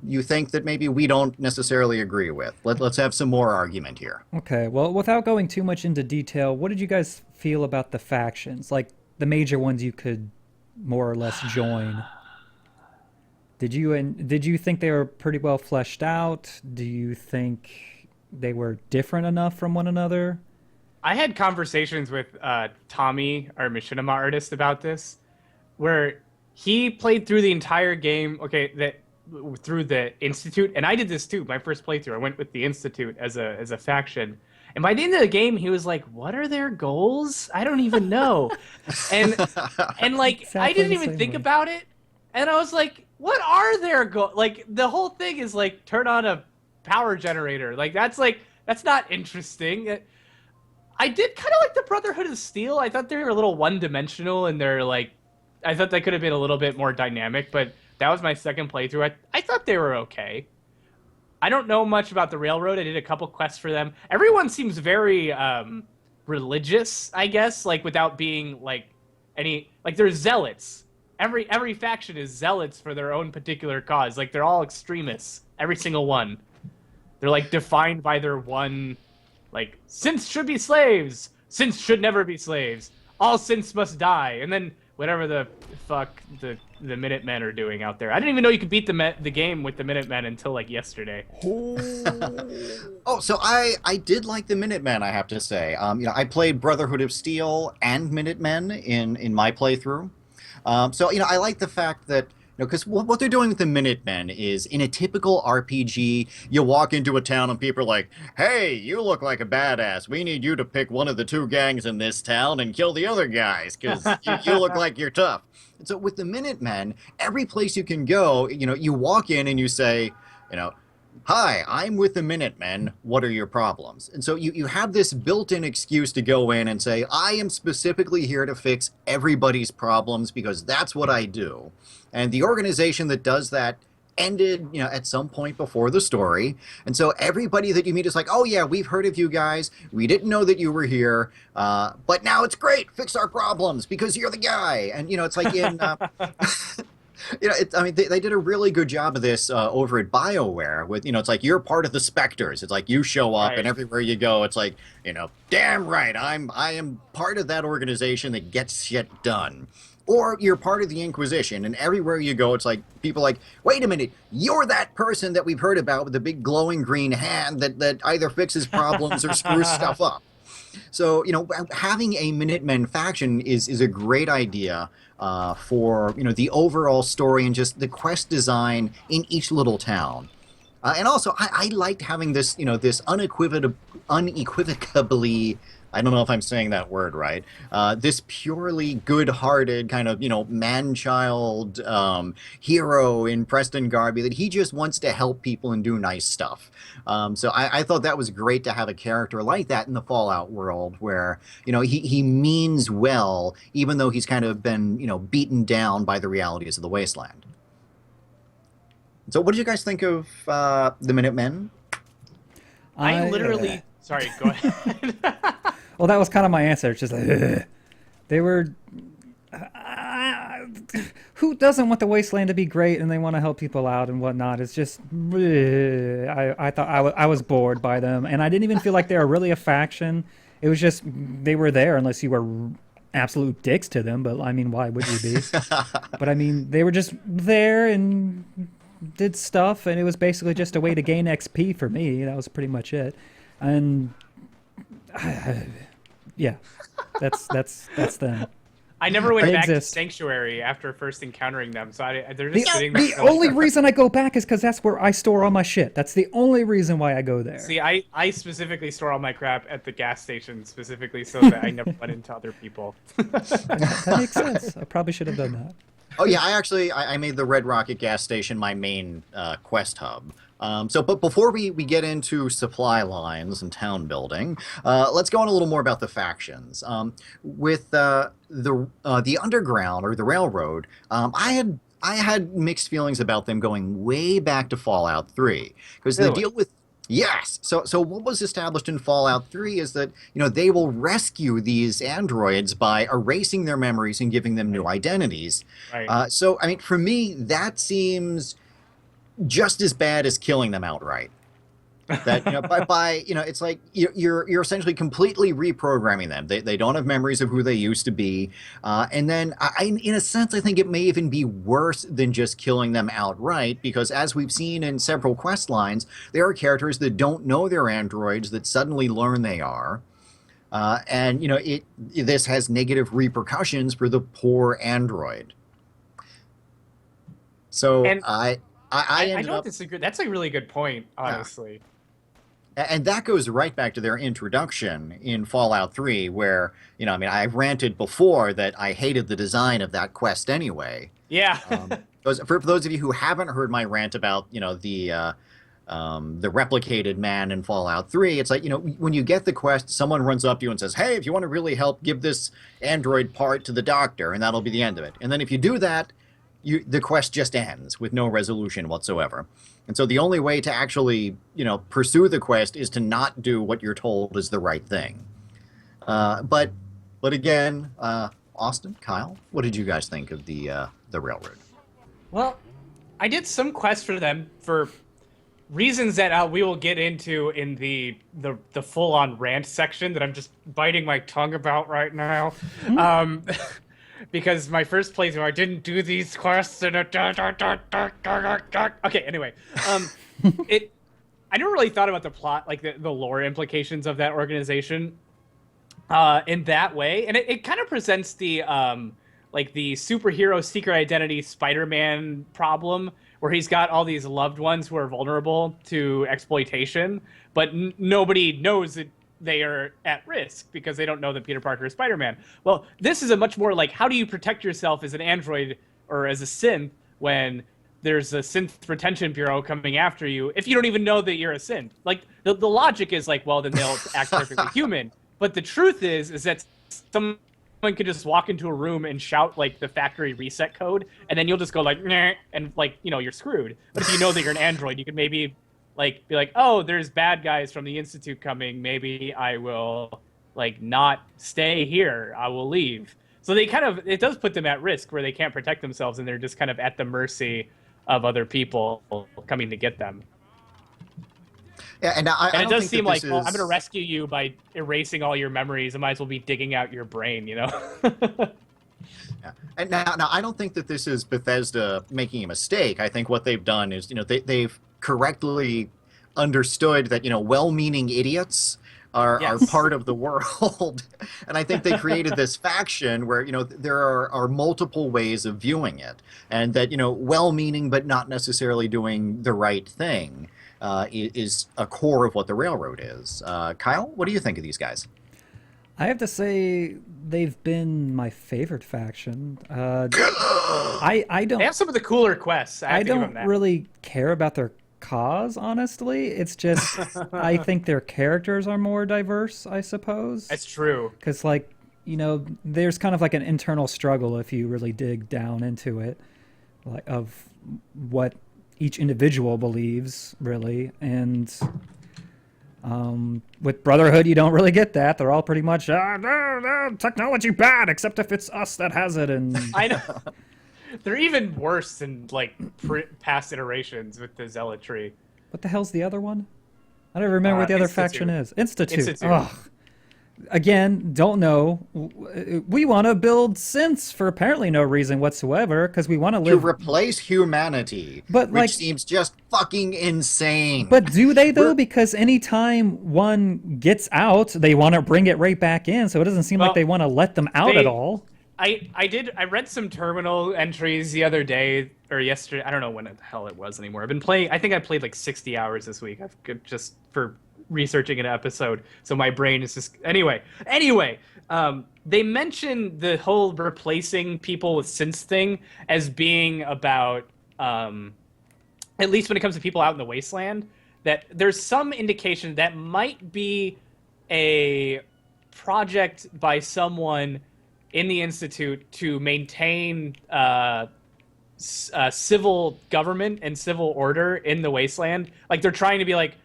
you think that maybe we don't necessarily agree with. Let's have some more argument here. Okay, well, without going too much into detail, what did you guys feel about the factions? Like the major ones you could more or less join. Did you think they were pretty well fleshed out? Do you think they were different enough from one another? I had conversations with Tommy, our machinima artist, about this, where he played through the entire game, through the Institute, and I did this too. My first playthrough, I went with the Institute as a faction, and by the end of the game, he was like, "What are their goals? I don't even know," and like Exactly I didn't the even same think way. about it, and I was like, "What are their goals?" Like the whole thing is like turn on a power generator. That's not interesting. I did kind of like the Brotherhood of Steel. I thought they were a little one-dimensional, and they're like. I thought they could have been a little bit more dynamic, but that was my second playthrough. I thought they were okay. I don't know much about the Railroad. I did a couple quests for them. Everyone seems very religious, I guess, like without being like any like they're zealots. Every faction is zealots for their own particular cause. Like they're all extremists. Every single one. They're like defined by their one synths should be slaves. Synths should never be slaves. All synths must die. And then whatever the fuck the Minutemen are doing out there. I didn't even know you could beat the game with the Minutemen until like yesterday. Oh, so I did like the Minutemen, I have to say. I played Brotherhood of Steel and Minutemen in my playthrough. So I like the fact that because what they're doing with the Minutemen is, in a typical RPG, you walk into a town and people are like, "Hey, you look like a badass. We need you to pick one of the two gangs in this town and kill the other guys because you look like you're tough." And so with the Minutemen, every place you can go, you walk in and you say, you know, "Hi, I'm with the Minutemen. What are your problems?" And so you have this built-in excuse to go in and say, "I am specifically here to fix everybody's problems because that's what I do." And the organization that does that ended, at some point before the story. And so everybody that you meet is like, "Oh yeah, we've heard of you guys. We didn't know that you were here. But now it's great. Fix our problems because you're the guy." And, it's like in... they did a really good job of this over at BioWare with, it's like you're part of the Spectres. It's like you show up Right. and everywhere you go, it's like, damn right, I am part of that organization that gets shit done. Or you're part of the Inquisition, and everywhere you go, it's like people like, "Wait a minute, you're that person that we've heard about with the big glowing green hand that either fixes problems or screws stuff up." So, having a Minutemen faction is a great idea for, the overall story and just the quest design in each little town. And also, I liked having this, this unequivocably, I don't know if I'm saying that word right, this purely good-hearted kind of, man-child hero in Preston Garvey that he just wants to help people and do nice stuff. So I thought that was great to have a character like that in the Fallout world where, he means well, even though he's kind of been, beaten down by the realities of the wasteland. So what did you guys think of the Minutemen? I literally. Sorry, go ahead. Well, that was kind of my answer. It's just like, ugh. They were. Who doesn't want the wasteland to be great and they want to help people out and whatnot? It's just. I thought I was bored by them, and I didn't even feel like they were really a faction. It was just they were there unless you were absolute dicks to them. But I mean, why would you be? But I mean, they were just there and did stuff, and it was basically just a way to gain XP for me. That was pretty much it, and. Yeah, that's them. I never went They back exist. to Sanctuary after first encountering them, so they're just sitting there. The only reason I go back is because that's where I store all my shit. That's the only reason why I go there. See, I specifically store all my crap at the gas station, specifically so that I never run into other people. That makes sense. I probably should have done that. Oh yeah, I made the Red Rocket gas station my main quest hub. But before we get into supply lines and town building, let's go on a little more about the factions. With the underground or the railroad, I had mixed feelings about them going way back to Fallout 3 because Really? they deal with. Yes. So what was established in Fallout 3 is that, they will rescue these androids by erasing their memories and giving them new identities. Right. So, I mean, for me, that seems just as bad as killing them outright. That by it's like you're essentially completely reprogramming them. They don't have memories of who they used to be, and then in a sense I think it may even be worse than just killing them outright because as we've seen in several quest lines, there are characters that don't know they're androids that suddenly learn they are, and this has negative repercussions for the poor android. So And I ended don't up. disagree. That's a really good point, honestly. And that goes right back to their introduction in Fallout 3, where, I ranted before that I hated the design of that quest anyway. Yeah. For those of you who haven't heard my rant about, the replicated man in Fallout 3, it's like, when you get the quest, someone runs up to you and says, "Hey, if you want to really help, give this android part to the doctor, and that'll be the end of it." And then if you do that, the quest just ends with no resolution whatsoever. And so the only way to actually, pursue the quest is to not do what you're told is the right thing. But again, Austin, Kyle, what did you guys think of the railroad? Well, I did some quests for them for reasons that we will get into in the full-on rant section that I'm just biting my tongue about right now. because my first playthrough I didn't do these quests in a okay, anyway. It I never really thought about the plot, like the lore implications of that organization in that way. And it kind of presents the like the superhero secret identity Spider-Man problem, where he's got all these loved ones who are vulnerable to exploitation, but nobody knows that they are at risk because they don't know that Peter Parker is Spider-Man. Well, this is a much more like, how do you protect yourself as an android or as a synth when there's a synth retention bureau coming after you if you don't even know that you're a synth? Like the logic is like, well, then they'll act perfectly human. But the truth is that someone could just walk into a room and shout like the factory reset code, and then you'll just go like, nah, and like, you know, you're screwed. But if you know that you're an android, you could maybe like be like, oh, there's bad guys from the Institute coming. Maybe I will like not stay here. I will leave. So they kind of, it does put them at risk where they can't protect themselves and they're just kind of at the mercy of other people coming to get them. Yeah, and And it does seem like, well, I'm going to rescue you by erasing all your memories. I might as well be digging out your brain, you know? Yeah. And now, I don't think that this is Bethesda making a mistake. I think what they've done is, you know, they've correctly understood that, you know, well-meaning idiots are part of the world. And I think they created this faction where, you know, there are multiple ways of viewing it. And that, you know, well-meaning but not necessarily doing the right thing is a core of what the Railroad is. Kyle, what do you think of these guys? I have to say they've been my favorite faction. I don't. They have some of the cooler quests. I don't really care about their cause, honestly. It's just I think their characters are more diverse, I suppose. That's true. Because, like, you know, there's kind of like an internal struggle if you really dig down into it, like of what each individual believes, really. And with Brotherhood, you don't really get that. They're all pretty much technology bad, except if it's us that has it. And I know. They're even worse than like past iterations with the Zealotry. What the hell's the other one? I don't remember what the other faction is. Institute. Ugh. Again, don't know. We want to build synths for apparently no reason whatsoever, because we want to live... To replace humanity, but, which like, seems just fucking insane. But do they, though? Because anytime one gets out, they want to bring it right back in, so it doesn't seem like they want to let them out at all. I read some terminal entries the other day, or yesterday. I don't know when the hell it was anymore. I've been playing... I think I played like 60 hours this week. I've just for researching an episode, so my brain is just anyway they mentioned the whole replacing people with synths thing as being about at least when it comes to people out in the wasteland, that there's some indication that might be a project by someone in the Institute to maintain civil government and civil order in the wasteland. Like they're trying to be like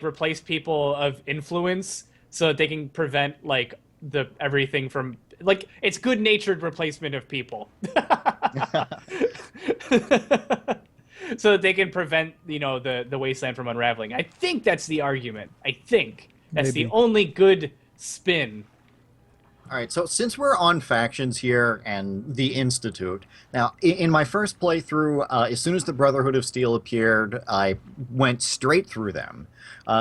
replace people of influence so that they can prevent like the everything from like it's good-natured replacement of people. So that they can prevent, you know, the wasteland from unraveling. I think that's the argument. I think that's Maybe. the only good spin. All right, so since we're on factions here and the Institute, now in my first playthrough, as soon as the Brotherhood of Steel appeared, I went straight through them.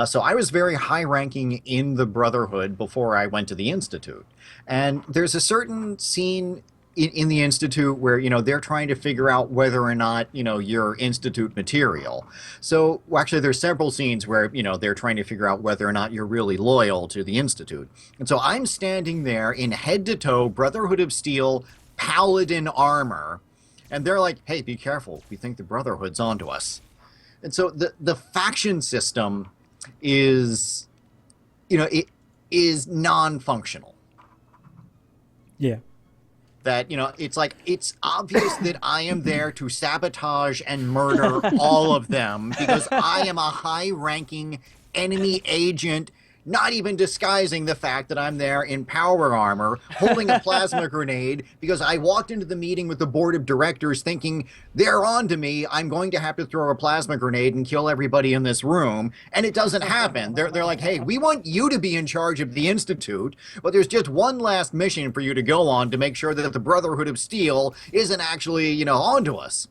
So I was very high-ranking in the Brotherhood before I went to the Institute. And there's a certain scene in the Institute where, you know, they're trying to figure out whether or not, you know, you're Institute material. So, well, actually, there's several scenes where, you know, they're trying to figure out whether or not you're really loyal to the Institute. And so I'm standing there in head-to-toe Brotherhood of Steel Paladin armor, and they're like, hey, be careful. We think the Brotherhood's onto us. And so the faction system is, you know, it is non-functional. Yeah. That, you know, it's like, it's obvious that I am there to sabotage and murder all of them because I am a high-ranking enemy agent not even disguising the fact that I'm there in power armor, holding a plasma grenade, because I walked into the meeting with the board of directors thinking they're on to me. I'm going to have to throw a plasma grenade and kill everybody in this room. And it doesn't happen. They're like, hey, we want you to be in charge of the Institute, but there's just one last mission for you to go on to make sure that the Brotherhood of Steel isn't actually, onto us.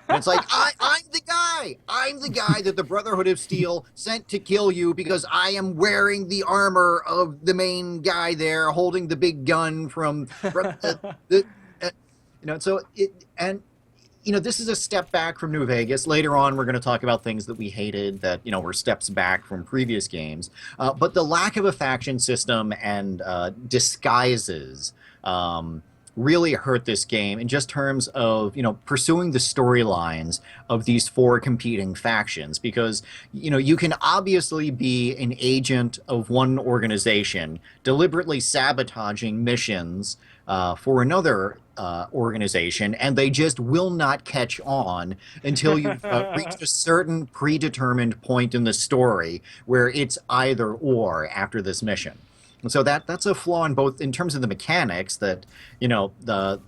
And it's like, I'm the guy. I'm the guy that the Brotherhood of Steel sent to kill you because I am wearing the armor of the main guy there, holding the big gun from So this is a step back from New Vegas. Later on, we're going to talk about things that we hated that were steps back from previous games. But the lack of a faction system and disguises. Really hurt this game in just terms of pursuing the storylines of these four competing factions, because you can obviously be an agent of one organization deliberately sabotaging missions for another organization, and they just will not catch on until you've reached a certain predetermined point in the story where it's either or after this mission. And so that's a flaw in both in terms of the mechanics that the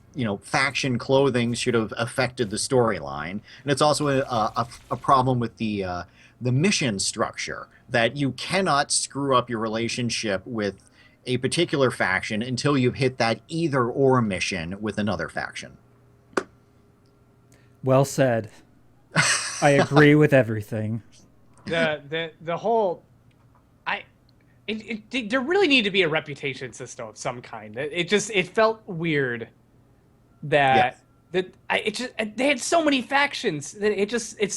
faction clothing should have affected the storyline, and it's also a problem with the mission structure, that you cannot screw up your relationship with a particular faction until you've hit that either or mission with another faction. Well said. I agree with everything. The whole there really needed to be a reputation system of some kind. It felt weird that they had so many factions that it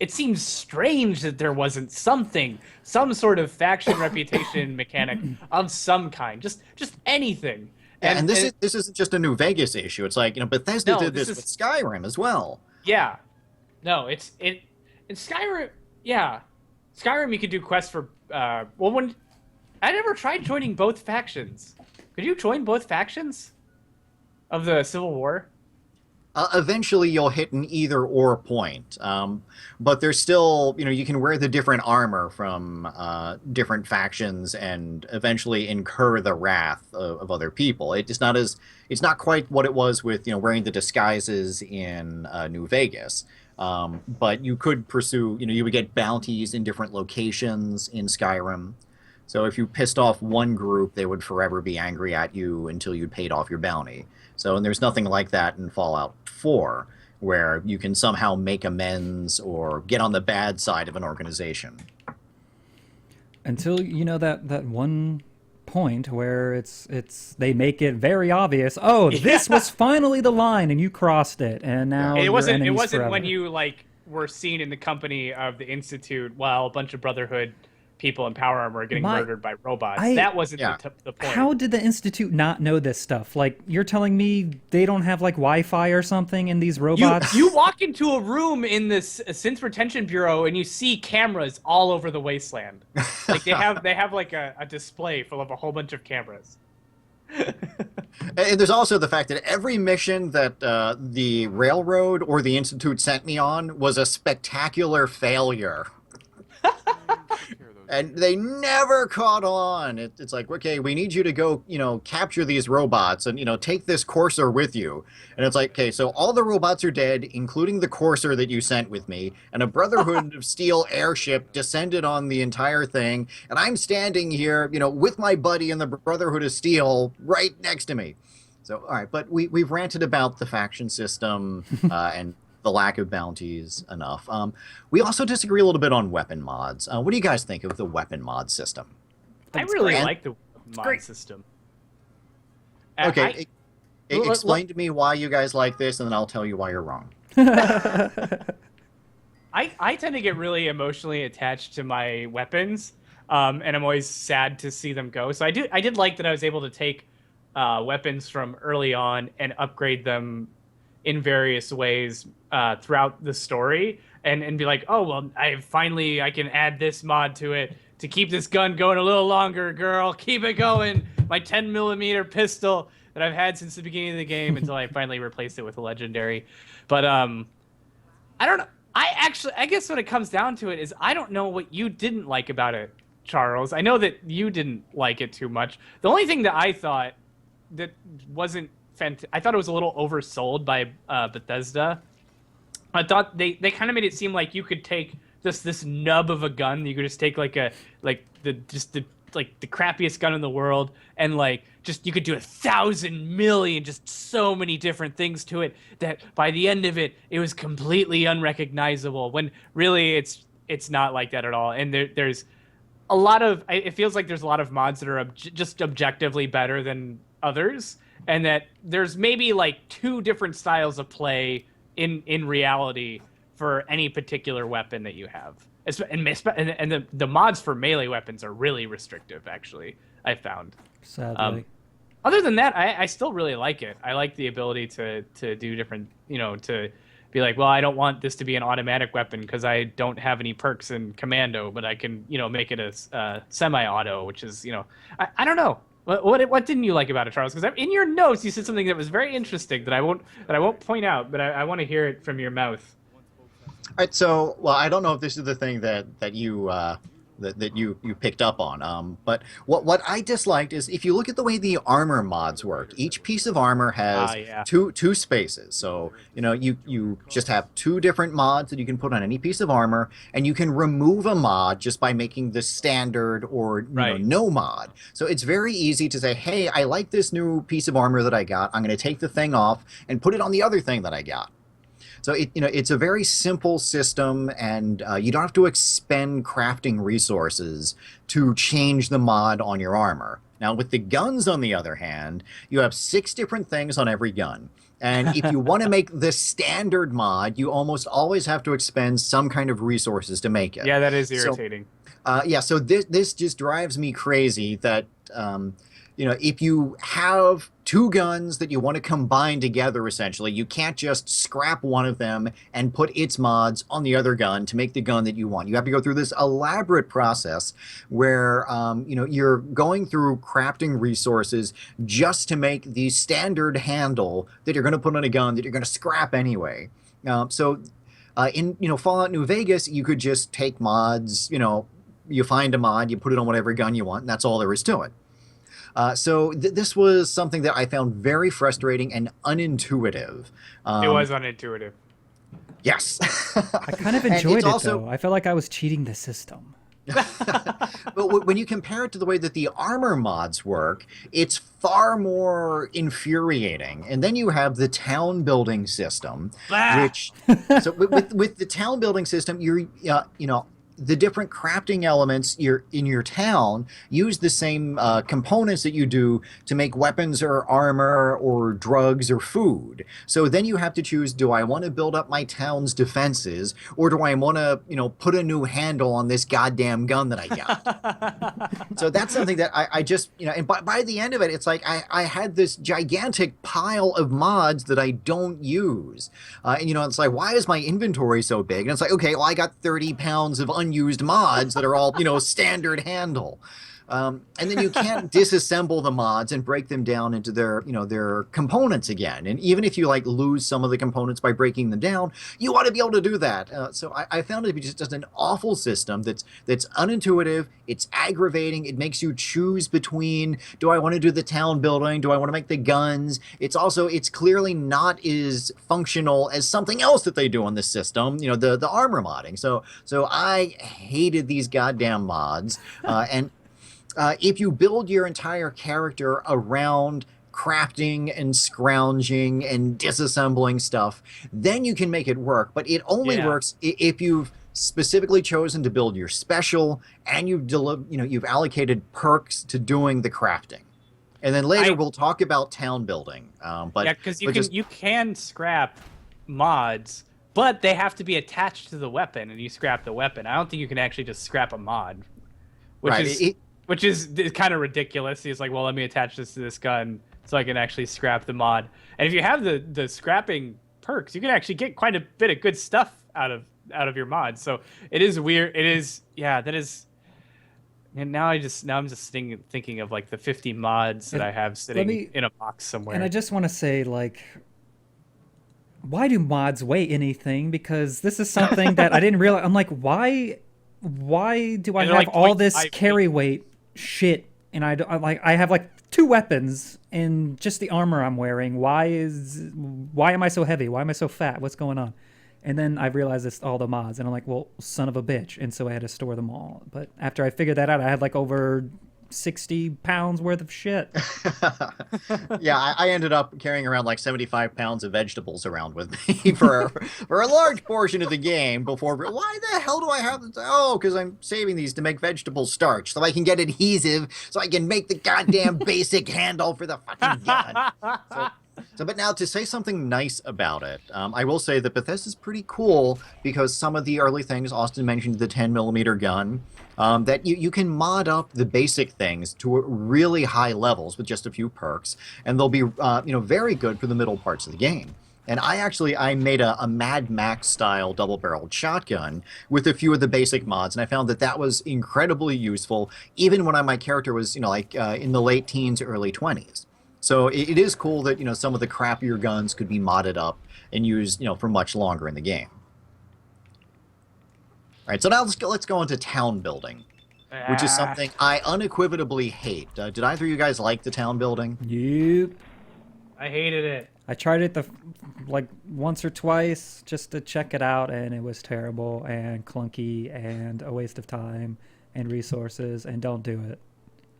seemed strange that there wasn't some sort of faction reputation mechanic of some kind, just anything. And this isn't just a New Vegas issue. It's like Bethesda did this with Skyrim as well. Yeah, no, in Skyrim. Yeah, Skyrim you could do quests for. When I never tried joining both factions. Could you join both factions of the Civil War? Eventually, you'll hit an either or point, but there's still, you can wear the different armor from different factions and eventually incur the wrath of other people. It's not quite what it was with wearing the disguises in New Vegas. But you could pursue, you would get bounties in different locations in Skyrim. So if you pissed off one group, they would forever be angry at you until you paid off your bounty. So, and there's nothing like that in Fallout 4, where you can somehow make amends or get on the bad side of an organization. Until that one point where it's they make it very obvious. Oh, this was finally the line, and you crossed it, and now it wasn't forever. when you were seen in the company of the Institute while a bunch of Brotherhood people in power armor are getting murdered by robots. That wasn't the point. How did the Institute not know this stuff? Like, you're telling me they don't have Wi-Fi or something in these robots? You walk into a room in this Synth Retention Bureau and you see cameras all over the wasteland. Like they have a display full of a whole bunch of cameras. And there's also the fact that every mission that the Railroad or the Institute sent me on was a spectacular failure. And they never caught on. It's like, okay, we need you to go, capture these robots and, take this courser with you. And it's like, okay, so all the robots are dead, including the courser that you sent with me. And a Brotherhood of Steel airship descended on the entire thing. And I'm standing here, with my buddy in the Brotherhood of Steel right next to me. So, all right, but we've ranted about the faction system and the lack of bounties enough. We also disagree a little bit on weapon mods. What do you guys think of the weapon mod system? I really like the mod system. Okay, explain to me why you guys like this, and then I'll tell you why you're wrong. I tend to get really emotionally attached to my weapons, and I'm always sad to see them go. So I did like that I was able to take weapons from early on and upgrade them in various ways throughout the story, and be like, oh well, I can add this mod to it to keep this gun going a little longer, girl. Keep it going. My 10mm pistol that I've had since the beginning of the game until I finally replaced it with a legendary. But I don't know. I guess when it comes down to it is I don't know what you didn't like about it, Charles. I know that you didn't like it too much. The only thing that I thought that wasn't I thought it was a little oversold by Bethesda. I thought they kind of made it seem like you could take just this nub of a gun. You could just take like the crappiest gun in the world, and like just you could do 1,000 million, just so many different things to it that by the end of it, it was completely unrecognizable. When really it's not like that at all. And there's a lot of it feels like there's a lot of mods that are just objectively better than others, and that there's maybe like 2 different styles of play in reality for any particular weapon that you have. And the mods for melee weapons are really restrictive, actually, I found. Sadly. Other than that, I still really like it. I like the ability to do different, to be like, well, I don't want this to be an automatic weapon because I don't have any perks in Commando, but I can, make it a semi-auto, which is, I don't know. What didn't you like about it, Charles? Because in your notes you said something that was very interesting that I won't point out, but I want to hear it from your mouth. All right, so well, I don't know if this is the thing that you that you picked up on. But what I disliked is if you look at the way the armor mods work, each piece of armor has two spaces. So you just have 2 different mods that you can put on any piece of armor, and you can remove a mod just by making the standard or no mod. So it's very easy to say, hey, I like this new piece of armor that I got. I'm going to take the thing off and put it on the other thing that I got. So it's a very simple system, and you don't have to expend crafting resources to change the mod on your armor. Now, with the guns, on the other hand, you have 6 different things on every gun. And if you want to make the standard mod, you almost always have to expend some kind of resources to make it. Yeah, that is irritating. So this just drives me crazy that if you have 2 guns that you want to combine together, essentially, you can't just scrap one of them and put its mods on the other gun to make the gun that you want. You have to go through this elaborate process where, you're going through crafting resources just to make the standard handle that you're going to put on a gun that you're going to scrap anyway. In Fallout New Vegas, you could just take mods, you find a mod, you put it on whatever gun you want, and that's all there is to it. So this was something that I found very frustrating and unintuitive. It was unintuitive. Yes. I kind of enjoyed it, though. I felt like I was cheating the system. But when you compare it to the way that the armor mods work, it's far more infuriating. And then you have the town building system, which so with the town building system, you're the different crafting elements in your town use the same components that you do to make weapons or armor or drugs or food. So then you have to choose, do I want to build up my town's defenses, or do I want to, put a new handle on this goddamn gun that I got? So that's something that I just, and by the end of it, it's like I had this gigantic pile of mods that I don't use. And, it's like, why is my inventory so big? And it's like, okay, well, I got 30 pounds of unused mods that are all, standard handle. And then you can't disassemble the mods and break them down into their components again. And even if you lose some of the components by breaking them down, you ought to be able to do that. So I found it to be just an awful system that's unintuitive. It's aggravating. It makes you choose between, do I want to do the town building? Do I want to make the guns? It's clearly not as functional as something else that they do on this system, the armor modding. So I hated these goddamn mods. If you build your entire character around crafting and scrounging and disassembling stuff, then you can make it work. But it only works if you've specifically chosen to build your special and you've allocated perks to doing the crafting. And then later we'll talk about town building. Because you can scrap mods, but they have to be attached to the weapon, and you scrap the weapon. I don't think you can actually just scrap a mod, which is kind of ridiculous. He's like, well, let me attach this to this gun so I can actually scrap the mod. And if you have the scrapping perks, you can actually get quite a bit of good stuff out of your mod. So it is weird. It is, that is. And now I'm just thinking of the 50 mods that I have sitting in a box somewhere. And I just want to say, why do mods weigh anything? Because this is something that I didn't realize. I'm like, why why do I And have they're like all this 0.5 carry feet. weight shit? And I have like 2 weapons in just the armor I'm wearing. Why am I so heavy? Why am I so fat? What's going on? And then I realized it's all the mods, and I'm like, well, son of a bitch. And so I had to store them all. But after I figured that out, I had like over 60 pounds worth of shit. Yeah, I ended up carrying around like 75 pounds of vegetables around with me for a large portion of the game before. Why the hell do I have this? Oh, because I'm saving these to make vegetable starch so I can get adhesive so I can make the goddamn basic handle for the fucking gun. But now to say something nice about it, I will say that Bethesda's pretty cool because some of the early things, Austin mentioned the 10 millimeter gun, that you can mod up the basic things to really high levels with just a few perks, and they'll be very good for the middle parts of the game. And I made a Mad Max style double-barreled shotgun with a few of the basic mods, and I found that that was incredibly useful, even when my character was in the late teens, early 20s. So it is cool that some of the crappier guns could be modded up and used for much longer in the game. All right, so now let's go into town building, which is something I unequivocally hate. Did either of you guys like the town building? Yep. I hated it. I tried it like once or twice just to check it out, and it was terrible and clunky and a waste of time and resources, and don't do it.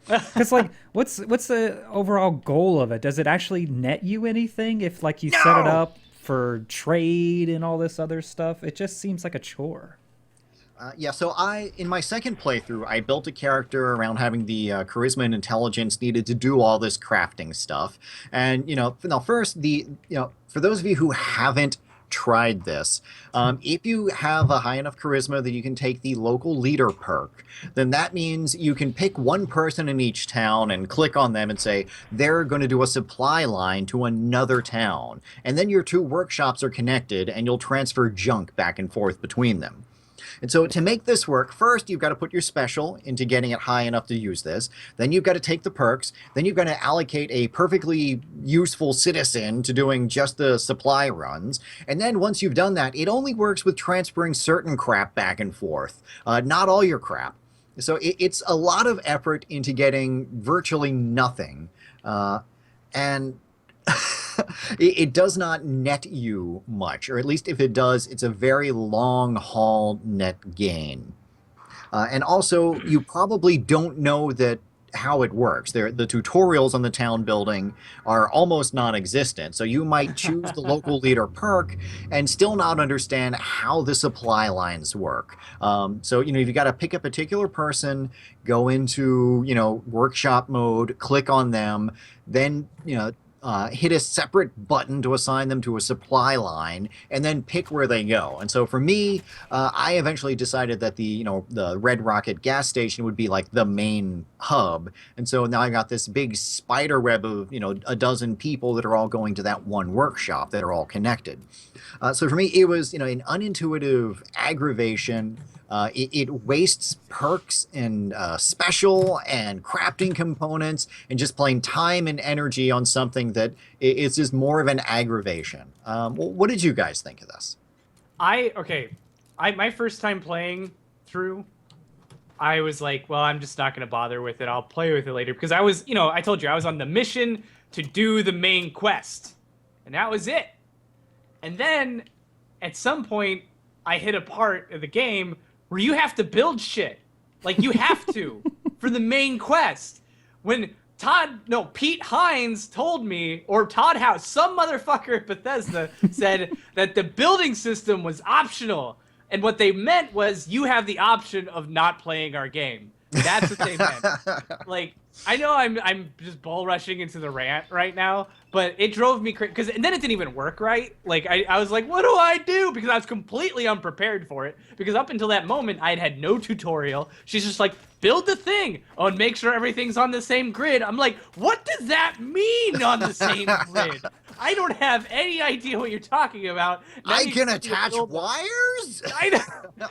Because like, what's the overall goal of it? Does it actually net you anything if like you set it up for trade and all this other stuff? It just seems like a chore. Yeah, so in my second playthrough, I built a character around having the charisma and intelligence needed to do all this crafting stuff. And, now first, for those of you who haven't tried this, if you have a high enough charisma that you can take the local leader perk, then that means you can pick one person in each town and click on them and say, they're going to do a supply line to another town. And then your two workshops are connected and you'll transfer junk back and forth between them. And so to make this work, first you've got to put your special into getting it high enough to use this. Then you've got to take the perks. Then you've got to allocate a perfectly useful citizen to doing just the supply runs. And then once you've done that, it only works with transferring certain crap back and forth, not all your crap. So it's a lot of effort into getting virtually nothing. And it does not net you much, or at least if it does, it's a very long haul net gain. And also, you probably don't know how it works. The tutorials on the town building are almost non-existent, so you might choose the local leader perk and still not understand how the supply lines work. So you've got to pick a particular person, go into workshop mode, click on them, then hit a separate button to assign them to a supply line, and then pick where they go. And so for me, I eventually decided that the Red Rocket gas station would be like the main hub. And so now I got this big spider web of a dozen people that are all going to that one workshop that are all connected. So for me, it was an unintuitive aggravation. It wastes perks and special and crafting components and just plain time and energy on something that it's just more of an aggravation. What did you guys think of this? My first time playing through, I was like, well, I'm just not going to bother with it. I'll play with it later because I was, I told you I was on the mission to do the main quest, and that was it. And then at some point, I hit a part of the game where you have to build shit. Like, you have to for the main quest. When Pete Hines told me, or Todd House, some motherfucker at Bethesda said that the building system was optional. And what they meant was you have the option of not playing our game. That's what they meant. Like, I know I'm just bull rushing into the rant right now, but it drove me crazy. And then it didn't even work right. Like, I was like, what do I do? Because I was completely unprepared for it. Because up until that moment, I had no tutorial. She's just like, build the thing. Oh, and make sure everything's on the same grid. I'm like, what does that mean on the same grid? I don't have any idea what you're talking about. Now I can attach wires? I know.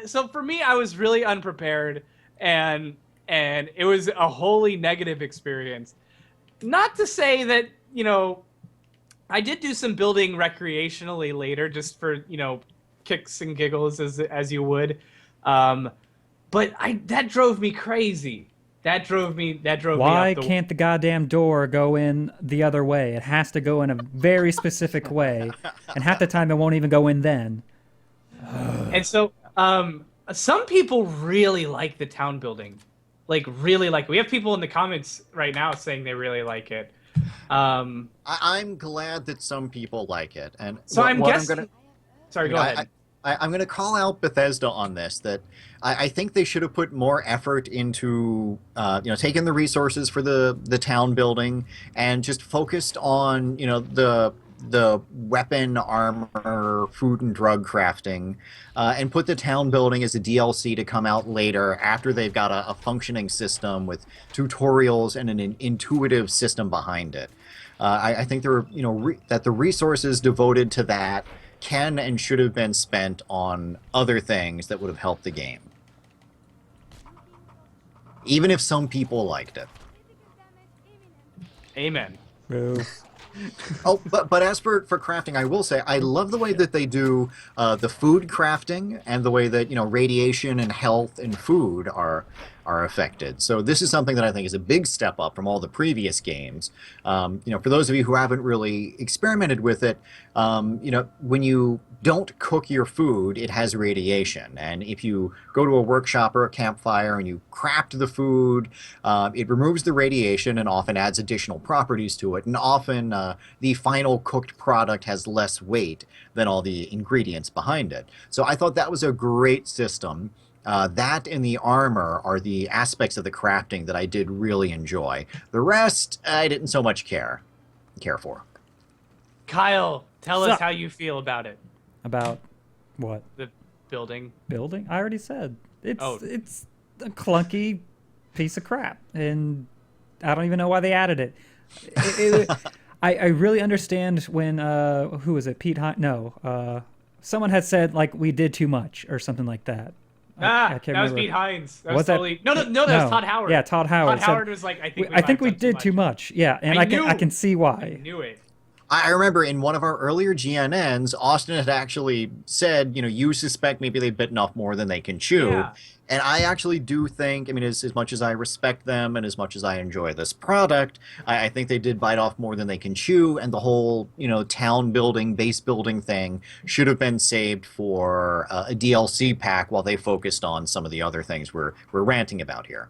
So for me, I was really unprepared, and it was a wholly negative experience. Not to say that, I did do some building recreationally later, just for, kicks and giggles as you would. Um, but that drove me crazy. That drove me Why up the. can't the goddamn door go in the other way? It has to go in a very specific way, and half the time it won't even go in then. And so, some people really like the town building, like really like. We have people in the comments right now saying they really like it. I'm glad that some people like it, and So I'm what guessing. Sorry, go ahead. I'm going to call out Bethesda on this. That I think they should have put more effort into, taking the resources for the town building and just focused on, the weapon, armor, food, and drug crafting, and put the town building as a DLC to come out later after they've got a functioning system with tutorials and an intuitive system behind it. I think there were, that the resources devoted to that can and should have been spent on other things that would have helped the game. Even if some people liked it. Amen. Boo. Oh, but as for crafting, I will say I love the way that they do the food crafting and the way that radiation and health and food are affected. So this is something that I think is a big step up from all the previous games. For those of you who haven't really experimented with it, when you don't cook your food, it has radiation, and if you go to a workshop or a campfire and you craft the food, it removes the radiation and often adds additional properties to it, and often the final cooked product has less weight than all the ingredients behind it. So I thought that was a great system. That and the armor are the aspects of the crafting that I did really enjoy. The rest, I didn't so much care for. Kyle, tell Sup? us how you feel about it. About what? The building. Building? I already said. Oh. It's a clunky piece of crap, and I don't even know why they added it. I really understand when who was it? Pete No, someone had said like we did too much or something like that. I can't that was remember. Pete Hines. That Was was that- totally no, that was Todd Howard. Yeah, Todd Howard. Todd Howard was like, I I think we might have done did too much. Yeah, and I I can knew. see I why. knew it. I remember in one of our earlier GNNs, Austin had actually said, you suspect maybe they've bitten off more than they can chew. Yeah. And I actually do think, as much as I respect them and as much as I enjoy this product, I think they did bite off more than they can chew. And the whole, town building, base building thing should have been saved for a DLC pack while they focused on some of the other things we're ranting about here.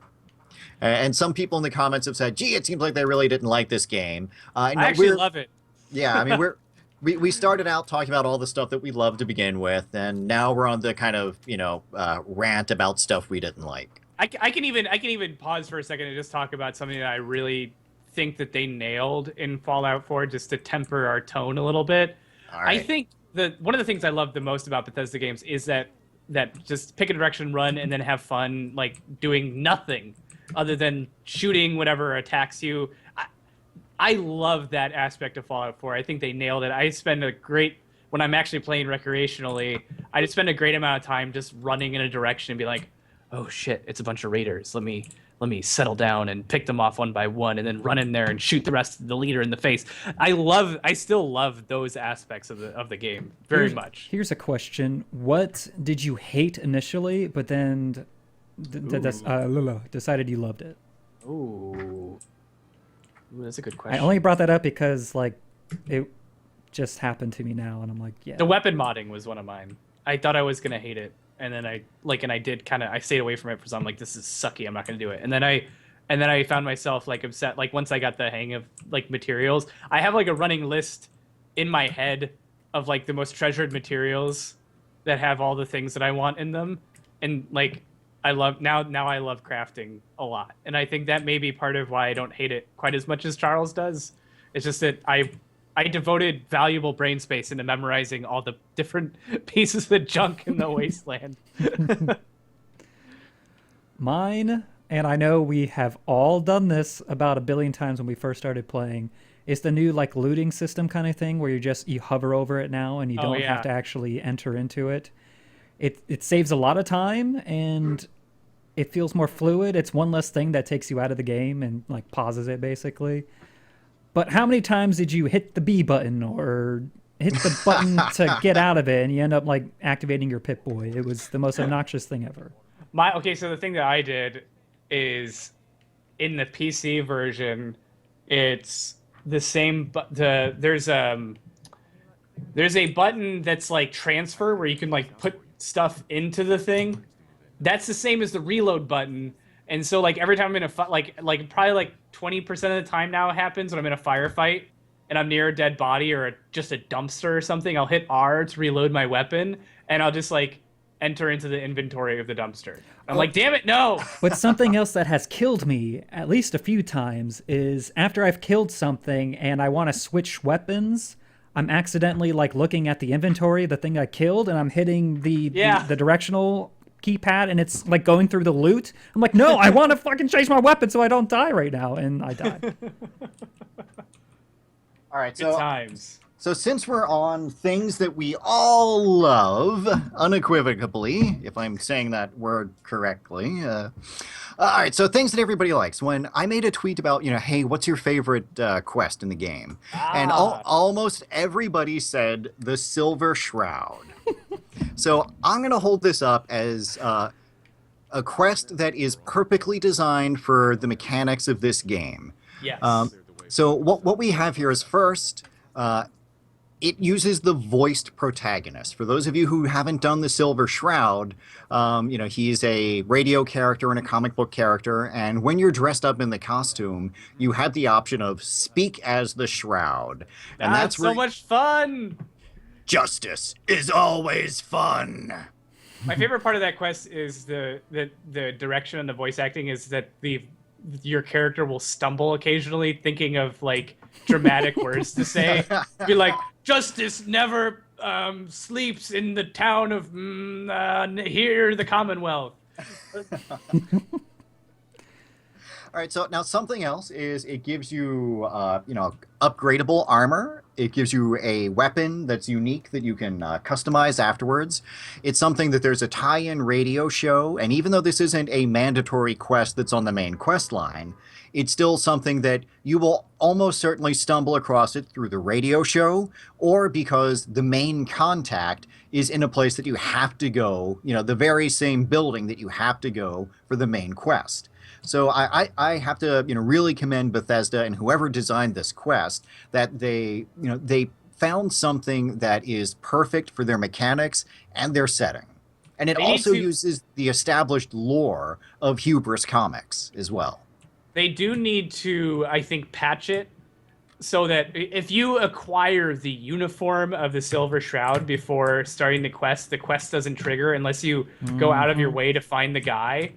And some people in the comments have said, gee, it seems like they really didn't like this game. I actually love it. Yeah, we started out talking about all the stuff that we loved to begin with, and now we're on the kind of rant about stuff we didn't like. I can even pause for a second and just talk about something that I really think that they nailed in Fallout 4, just to temper our tone a little bit. All right. I think one of the things I love the most about Bethesda games is that just pick a direction, run, and then have fun, like doing nothing other than shooting whatever attacks you. I love that aspect of Fallout 4. I think they nailed it. When I'm actually playing recreationally, I just spend a great amount of time just running in a direction and be like, oh shit, it's a bunch of raiders. Let me settle down and pick them off one by one and then run in there and shoot the rest of the leader in the face. I still love those aspects of the game very much. Here's a question. What did you hate initially, but then decided you loved it? Ooh, that's a good question. I only brought that up because it just happened to me now, and I'm like, yeah. The weapon modding was one of mine. I thought I was gonna hate it, and then I did I stayed away from it because I'm like, this is sucky. I'm not gonna do it. And then I found myself upset. Once I got the hang of materials, I have a running list in my head of the most treasured materials that have all the things that I want in them, and I love I love crafting a lot, and I think that may be part of why I don't hate it quite as much as Charles does. It's just that I devoted valuable brain space into memorizing all the different pieces of junk in the wasteland. Mine, and I know we have all done this about a billion times when we first started playing, is the new looting system kind of thing where you hover over it now and you don't have to actually enter into it. It saves a lot of time and it feels more fluid. It's one less thing that takes you out of the game and pauses it basically. But how many times did you hit the B button or hit the button to get out of it, and you end up like activating your Pip-Boy. It was the most obnoxious thing ever. So the thing that I did is in the PC version, it's the same. But there's a button that's like transfer where you can like put stuff into the thing. That's the same as the reload button. And so like every time I'm in a fight, like probably like 20% of the time now it happens when I'm in a firefight and I'm near a dead body or just a dumpster or something, I'll hit R to reload my weapon and I'll just like enter into the inventory of the dumpster. I'm like, damn it, no. But something else that has killed me at least a few times is after I've killed something and I want to switch weapons, I'm accidentally like looking at the inventory, the thing I killed, and I'm hitting the directional keypad, and it's like going through the loot. I'm like, no, I want to fucking change my weapon so I don't die right now, and I die. All right, Good times. So since we're on things that we all love, unequivocally, if I'm saying that word correctly. All right, so things that everybody likes. When I made a tweet about, hey, what's your favorite quest in the game? And almost everybody said the Silver Shroud. So I'm going to hold this up as a quest that is perfectly designed for the mechanics of this game. Yes. So what we have here is first... it uses the voiced protagonist. For those of you who haven't done the Silver Shroud, he's a radio character and a comic book character, and when you're dressed up in the costume, you have the option of speak as the Shroud. And that's so much fun! Justice is always fun! My favorite part of that quest is the direction and the voice acting is that your character will stumble occasionally thinking of like dramatic words to say. Be like, justice never sleeps in the town of here, the Commonwealth. All right, so now something else is it gives you, upgradable armor. It gives you a weapon that's unique that you can customize afterwards. It's something that there's a tie-in radio show, and even though this isn't a mandatory quest that's on the main quest line, it's still something that you will almost certainly stumble across it through the radio show, or because the main contact is in a place that you have to go, the very same building that you have to go for the main quest. So I have to really commend Bethesda and whoever designed this quest that they found something that is perfect for their mechanics and their setting. And it also uses the established lore of Hubris Comics as well. They do need to, I think, patch it so that if you acquire the uniform of the Silver Shroud before starting the quest doesn't trigger unless you go out of your way to find the guy.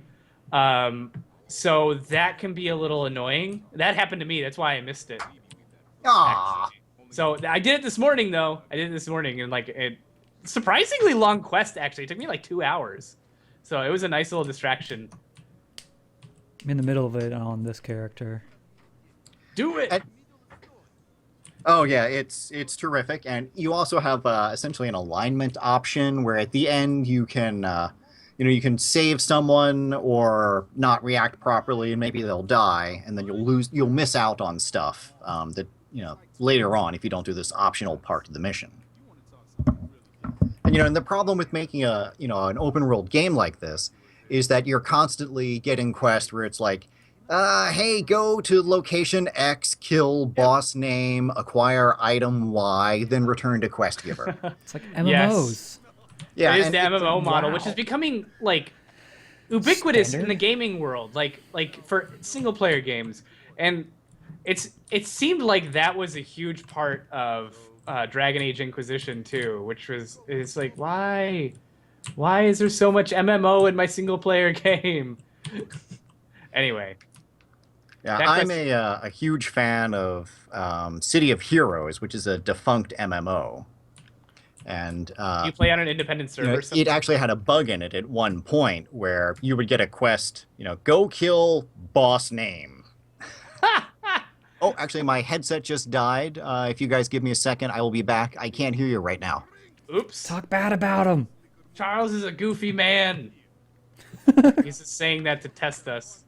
So that can be a little annoying. That happened to me. That's why I missed it. Ah. So I did it this morning, though. And like it surprisingly long quest. Actually, it took me like 2 hours. So it was a nice little distraction. I'm in the middle of it on this character. Do it. Oh yeah, it's terrific, and you also have essentially an alignment option where at the end you can. You can save someone or not react properly and maybe they'll die and then you'll miss out on stuff that, later on if you don't do this optional part of the mission. And, and the problem with making an open world game like this is that you're constantly getting quests where it's like, hey, go to location X, kill boss name, acquire item Y, then return to quest giver. It's like MMOs. Yes. Yeah, it is the MMO model, which is becoming like ubiquitous Standard? in the gaming world, like for single player games. And it seemed like that was a huge part of Dragon Age Inquisition too, which is like why is there so much MMO in my single player game? Anyway. Yeah, I'm a huge fan of City of Heroes, which is a defunct MMO. And you play on an independent server. It actually had a bug in it at one point where you would get a quest, go kill boss name. Oh, actually, my headset just died. If you guys give me a second, I will be back. I can't hear you right now. Oops. Talk bad about him. Charles is a goofy man. He's just saying that to test us.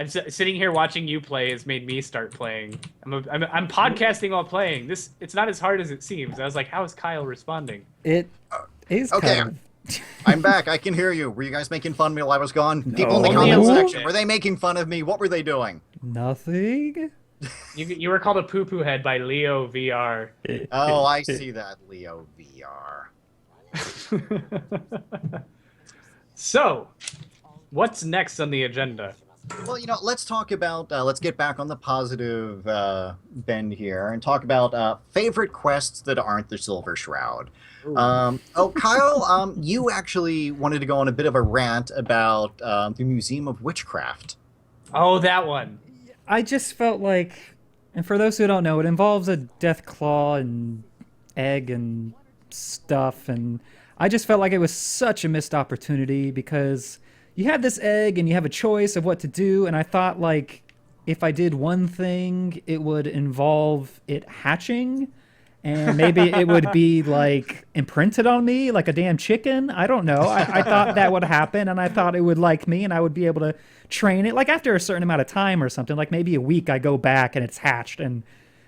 Sitting here watching you play has made me start playing. I'm podcasting while playing. It's not as hard as it seems. I was like, how is Kyle responding? It is Okay, kind of. I'm back. I can hear you. Were you guys making fun of me while I was gone? People in the No. comment No. section, were they making fun of me? What were they doing? Nothing. You were called a poo-poo head by Leo VR. Oh, I see that, Leo VR. So, what's next on the agenda? Well, let's talk about, let's get back on the positive bend here and talk about favorite quests that aren't the Silver Shroud. Kyle, you actually wanted to go on a bit of a rant about the Museum of Witchcraft. Oh, that one. I just felt like, and for those who don't know, it involves a death claw and egg and stuff, and I just felt like it was such a missed opportunity because you have this egg and you have a choice of what to do, and I thought like if I did one thing, it would involve it hatching, and maybe it would be like imprinted on me like a damn chicken. I don't know. I thought that would happen, and I thought it would like me, and I would be able to train it like after a certain amount of time or something. Like maybe a week, I go back and it's hatched, and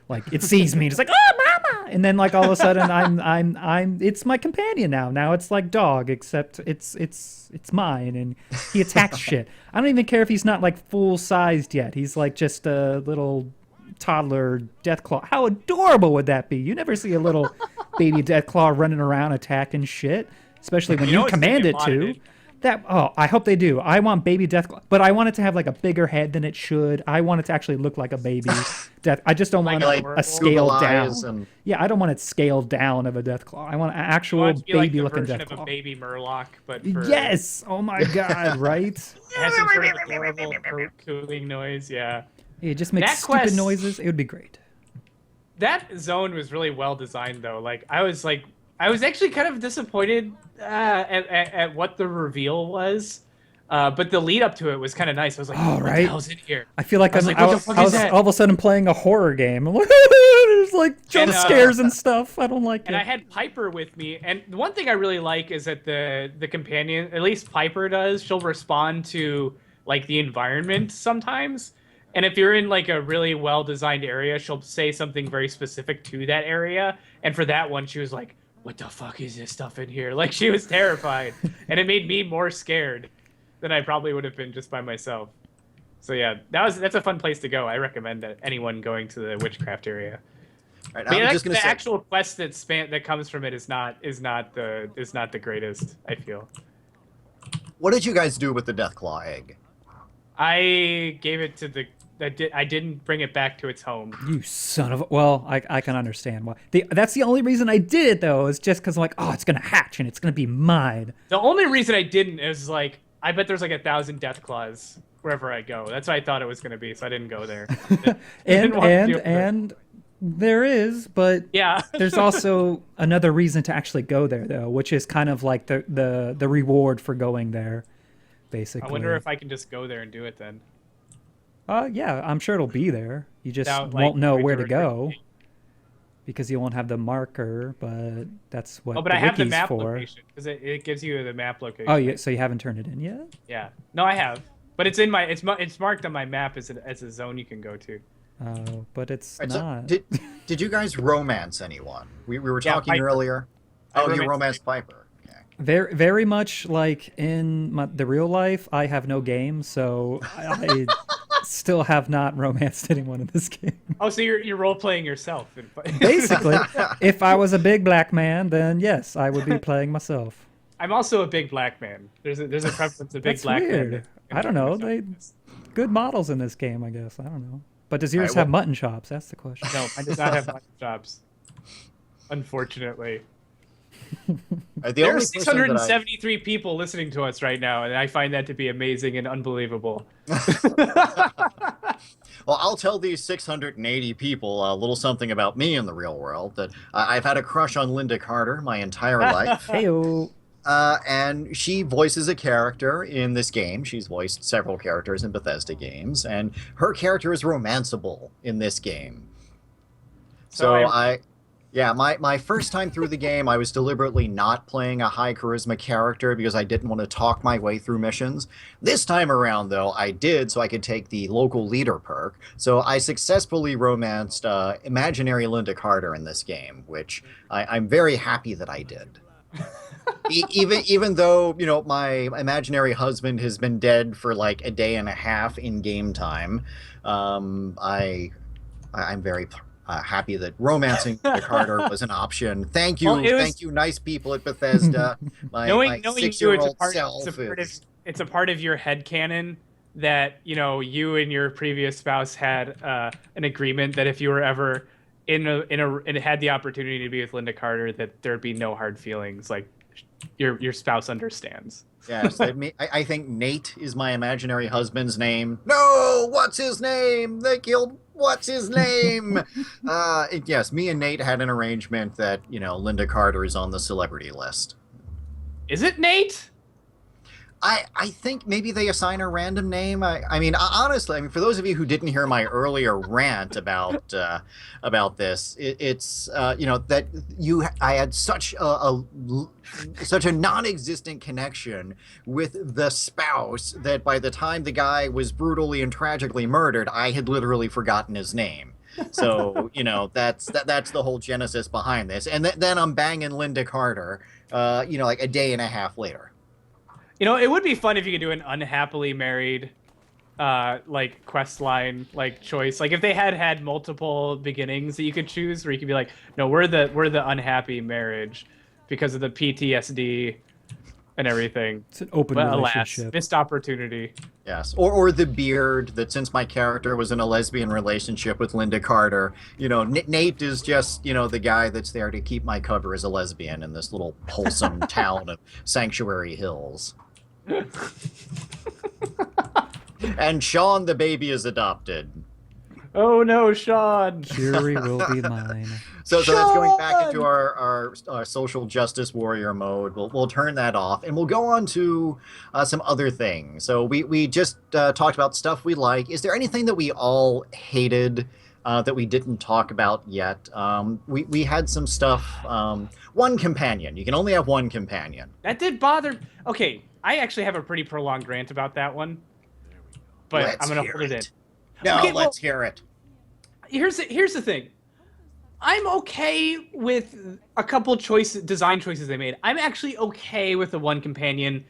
like it sees me, and it's like, oh, mama, and then like all of a sudden I'm it's my companion now. Now it's like dog, except it's mine, and he attacks shit. I don't even care if he's not like full sized yet. He's like just a little toddler Deathclaw. How adorable would that be? You never see a little baby Deathclaw running around attacking shit, especially when you command it to. I hope they do. I want baby Deathclaw, but I want it to have like a bigger head than it should. I want it to actually look like a baby Death. I just don't want a scaled down. Yeah, I don't want it scaled down of a Deathclaw. I want an actual baby looking version Deathclaw. of a baby Murloc, but for, yes. Oh my god. Right. it has some sort of adorable cooling noise. Yeah. Yeah, just make That stupid quest- noises. It would be great. That zone was really well designed, though. I was actually kind of disappointed at what the reveal was, but the lead up to it was kind of nice. I was like, Oh, what right. the hell's in here? I feel like I was like, what the fuck is that? all of a sudden playing a horror game. I'm like, there's like jump scares and stuff. I don't like it. And I had Piper with me, and the one thing I really like is that the companion, at least Piper does, she'll respond to like the environment sometimes. And if you're in like a really well-designed area, she'll say something very specific to that area. And for that one, she was like, what the fuck is this stuff in here? Like, she was terrified. And it made me more scared than I probably would have been just by myself. So yeah, that's a fun place to go. I recommend that anyone going to the witchcraft area. Right, But yeah, I'm just gonna the say, actual quest that comes from it is not the greatest, I feel. what did you guys do with the Deathclaw egg? I gave it to I didn't bring it back to its home. You son of a... Well, I can understand why. That's the only reason I did it, though, is just because I'm like, oh, it's going to hatch and it's going to be mine. The only reason I didn't is like, I bet there's like 1,000 Deathclaws wherever I go. That's what I thought it was going to be, so I didn't go there. And there is, but yeah. there's also another reason to actually go there, though, which is kind of like the reward for going there, basically. I wonder if I can just go there and do it then. Yeah, I'm sure it'll be there. You just Without, won't know where to return go it. because you won't have the marker, but that's what Oh, but the I have the wiki's map for. location because it gives you the map location. Oh, yeah, so you haven't turned it in yet? Yeah. No, I have, but it's in my it's marked on my map as a zone you can go to. Oh, but it's Right, not. so did you guys romance anyone? We were Yeah, talking Piper. earlier. I Oh, you romanced romanced Piper. Okay. Very much like in the real life, I have no game, so I still have not romanced anyone in this game. Oh, so you're role playing yourself. Basically, if I was a big black man, then yes, I would be playing myself. I'm also a big black man. There's a preference of big That's black weird. men. I don't know. Good models in this game, I guess. I don't know. But does yours Alright, have mutton chops? That's the question. No, I did not have mutton chops. Unfortunately. The There only are person that 673 people listening to us right now, and I find that to be amazing and unbelievable. Well, I'll tell these 680 people a little something about me in the real world. That I've had a crush on Linda Carter my entire life. Heyo. And she voices a character in this game. She's voiced several characters in Bethesda games, and her character is romanceable in this game. So Yeah, my first time through the game, I was deliberately not playing a high charisma character because I didn't want to talk my way through missions. This time around, though, I did so I could take the local leader perk. So I successfully romanced imaginary Linda Carter in this game, which I'm very happy that I did. Even though, my imaginary husband has been dead for like a day and a half in game time, I'm very happy that romancing the Carter was an option. Thank you, Well, it was thank you, nice people at Bethesda. My knowing you, 6-year-old self is. it's a part of your headcanon that you and your previous spouse had an agreement that if you were ever and had the opportunity to be with Linda Carter, that there'd be no hard feelings. Like your spouse understands. Yes, I think Nate is my imaginary husband's name. No, what's his name? They killed. What's his name? Yes, me and Nate had an arrangement that Linda Carter is on the celebrity list. Is it Nate? I think maybe they assign a random name. I mean, honestly, for those of you who didn't hear my earlier rant about this, it's that I had such a non-existent connection with the spouse that by the time the guy was brutally and tragically murdered, I had literally forgotten his name. So that's the whole genesis behind this. And then I'm banging Linda Carter, like a day and a half later. It would be fun if you could do an unhappily married, like quest line like choice. Like if they had multiple beginnings that you could choose, where you could be like, no, we're the unhappy marriage because of the PTSD and everything. It's an open relationship. Alas, missed opportunity. Yes, or the beard that since my character was in a lesbian relationship with Linda Carter, Nate is just, the guy that's there to keep my cover as a lesbian in this little wholesome town of Sanctuary Hills. And Sean the baby is adopted. Oh no, Sean! Jury will be mine. So that's going back into our social justice warrior mode. We'll turn that off, and we'll go on to some other things. So we just talked about stuff we like. Is there anything that we all hated that we didn't talk about yet? We had some stuff. One companion. You can only have one companion. That did bother. Okay, I actually have a pretty prolonged rant about that one, but I'm gonna hold it in. No, okay, let's hear it. Here's the thing. I'm okay with a couple design choices they made. I'm actually okay with the one companion,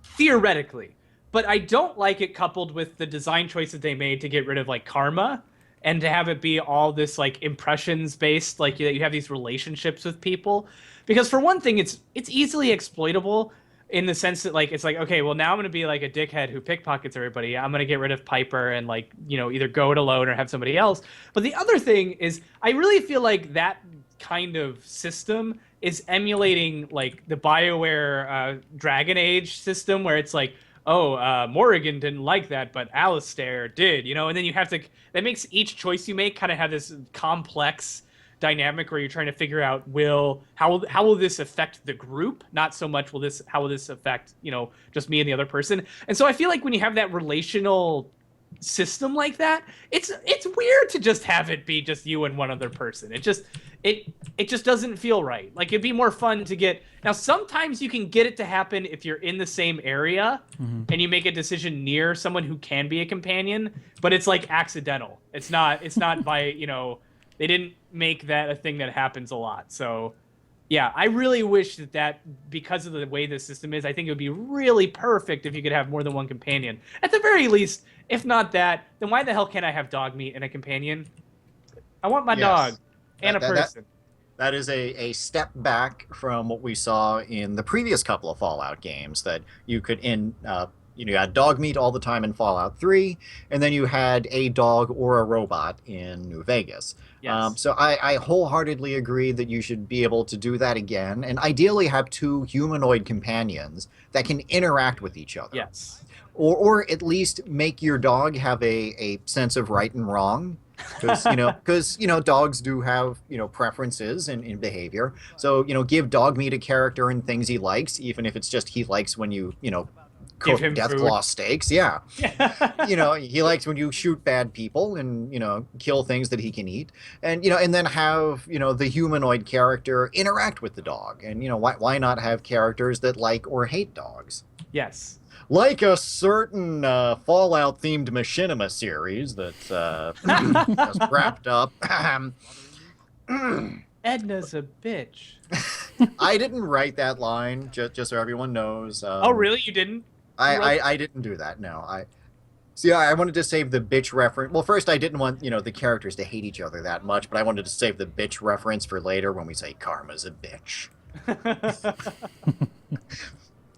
theoretically, but I don't like it coupled with the design choices they made to get rid of like karma and to have it be all this like impressions based, like you have these relationships with people. Because for one thing, it's easily exploitable in the sense that like it's like, okay, well now I'm gonna be like a dickhead who pickpockets everybody. I'm gonna get rid of Piper and like either go it alone or have somebody else. But the other thing is, I really feel like that kind of system is emulating like the BioWare Dragon Age system, where it's like, oh, Morrigan didn't like that, but Alistair did, and then you have to. That makes each choice you make kind of have this complex dynamic where you're trying to figure out how will this affect the group, not so much how will this affect just me and the other person. And so I feel like when you have that relational system like that, it's weird to just have it be just you and one other person. It just doesn't feel right. Like it'd be more fun to get. Now sometimes you can get it to happen if you're in the same area and you make a decision near someone who can be a companion, but it's like accidental. It's not by they didn't make that a thing that happens a lot. So, yeah, I really wish that because of the way this system is, I think it would be really perfect if you could have more than one companion. At the very least, if not that, then why the hell can't I have dog meat and a companion? I want my dog and a person. That is a step back from what we saw in the previous couple of Fallout games, that you could you had dog meat all the time in Fallout 3, and then you had a dog or a robot in New Vegas. Yes. So I wholeheartedly agree that you should be able to do that again, and ideally have two humanoid companions that can interact with each other. Yes. Or at least make your dog have a sense of right and wrong. Because dogs do have preferences in behavior. So give dog meat a character and things he likes, even if it's just he likes when you Give cook him death food. claw steaks. Yeah. Yeah. He likes when you shoot bad people and, kill things that he can eat. And, and then have, the humanoid character interact with the dog. And, why not have characters that like or hate dogs? Yes. Like a certain Fallout themed machinima series that just wrapped up. Edna's a bitch. I didn't write that line, just so everyone knows. Oh, really? You didn't? I didn't do that. No, see. I wanted to save the bitch reference. Well, first I didn't want the characters to hate each other that much, but I wanted to save the bitch reference for later when we say karma's a bitch.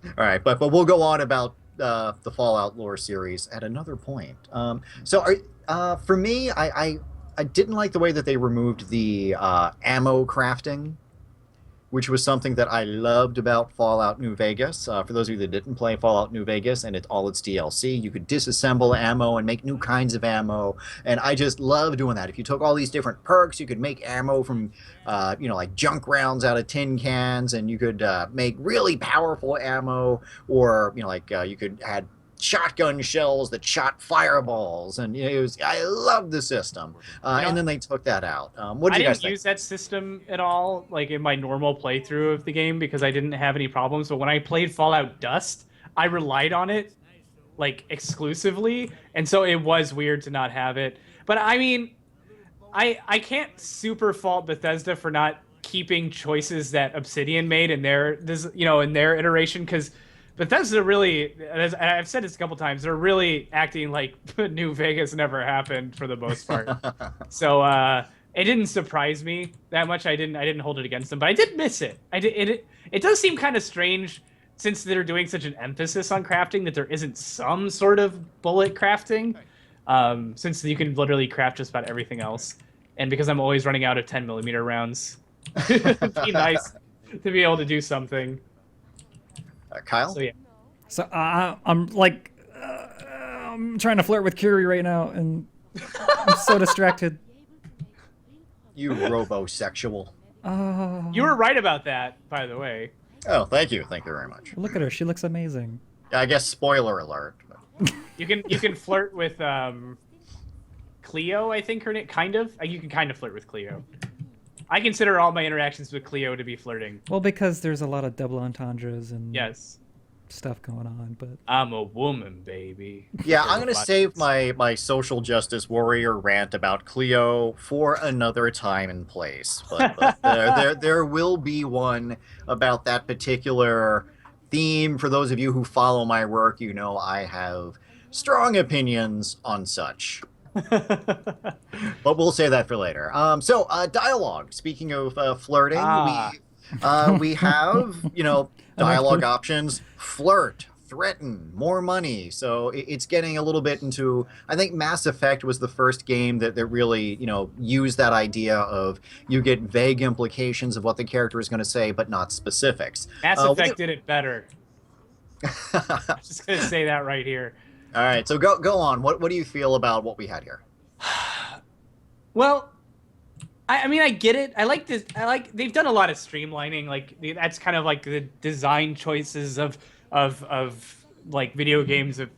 All right, but we'll go on about the Fallout lore series at another point. For me, I didn't like the way that they removed the ammo crafting, which was something that I loved about Fallout New Vegas. For those of you that didn't play Fallout New Vegas and all its DLC, you could disassemble ammo and make new kinds of ammo, and I just love doing that. If you took all these different perks, you could make ammo from, like junk rounds out of tin cans, and you could make really powerful ammo, or, you could add shotgun shells that shot fireballs, and I love the system. And then they took that out. What do you guys think? I didn't use that system at all, like in my normal playthrough of the game, because I didn't have any problems. But when I played Fallout Dust, I relied on it like exclusively, and so it was weird to not have it. But I mean, I can't super fault Bethesda for not keeping choices that Obsidian made in their in their iteration, because Bethesda really, as I've said this a couple times, they're really acting like New Vegas never happened for the most part. So it didn't surprise me that much. I didn't hold it against them, but I did miss it. It does seem kind of strange, since they're doing such an emphasis on crafting, that there isn't some sort of bullet crafting, since you can literally craft just about everything else. And because I'm always running out of 10mm rounds, it'd be nice to be able to do something. Kyle? So yeah. So I'm I'm trying to flirt with Curie right now, and I'm so distracted. You robosexual. You were right about that, by the way. Oh, thank you very much. Look at her; she looks amazing. I guess spoiler alert. You can flirt with Cleo, I think her name. Kind of. You can kind of flirt with Cleo. I consider all my interactions with Cleo to be flirting. Well, because there's a lot of double entendres and Yes. stuff going on, but I'm a woman, baby. Yeah, I'm gonna save my social justice warrior rant about Cleo for another time and place. But there will be one about that particular theme. For those of you who follow my work, I have strong opinions on such. But we'll say that for later. Dialogue. Speaking of flirting, we have, dialogue options: flirt, threaten, more money. So it's getting a little bit into, I think Mass Effect was the first game that really, used that idea of you get vague implications of what the character is going to say, but not specifics. Mass Effect did it better. I'm just going to say that right here. All right, so go on. What do you feel about what we had here? Well, I mean, I get it. I like this. They've done a lot of streamlining. Like that's kind of like the design choices of like video games of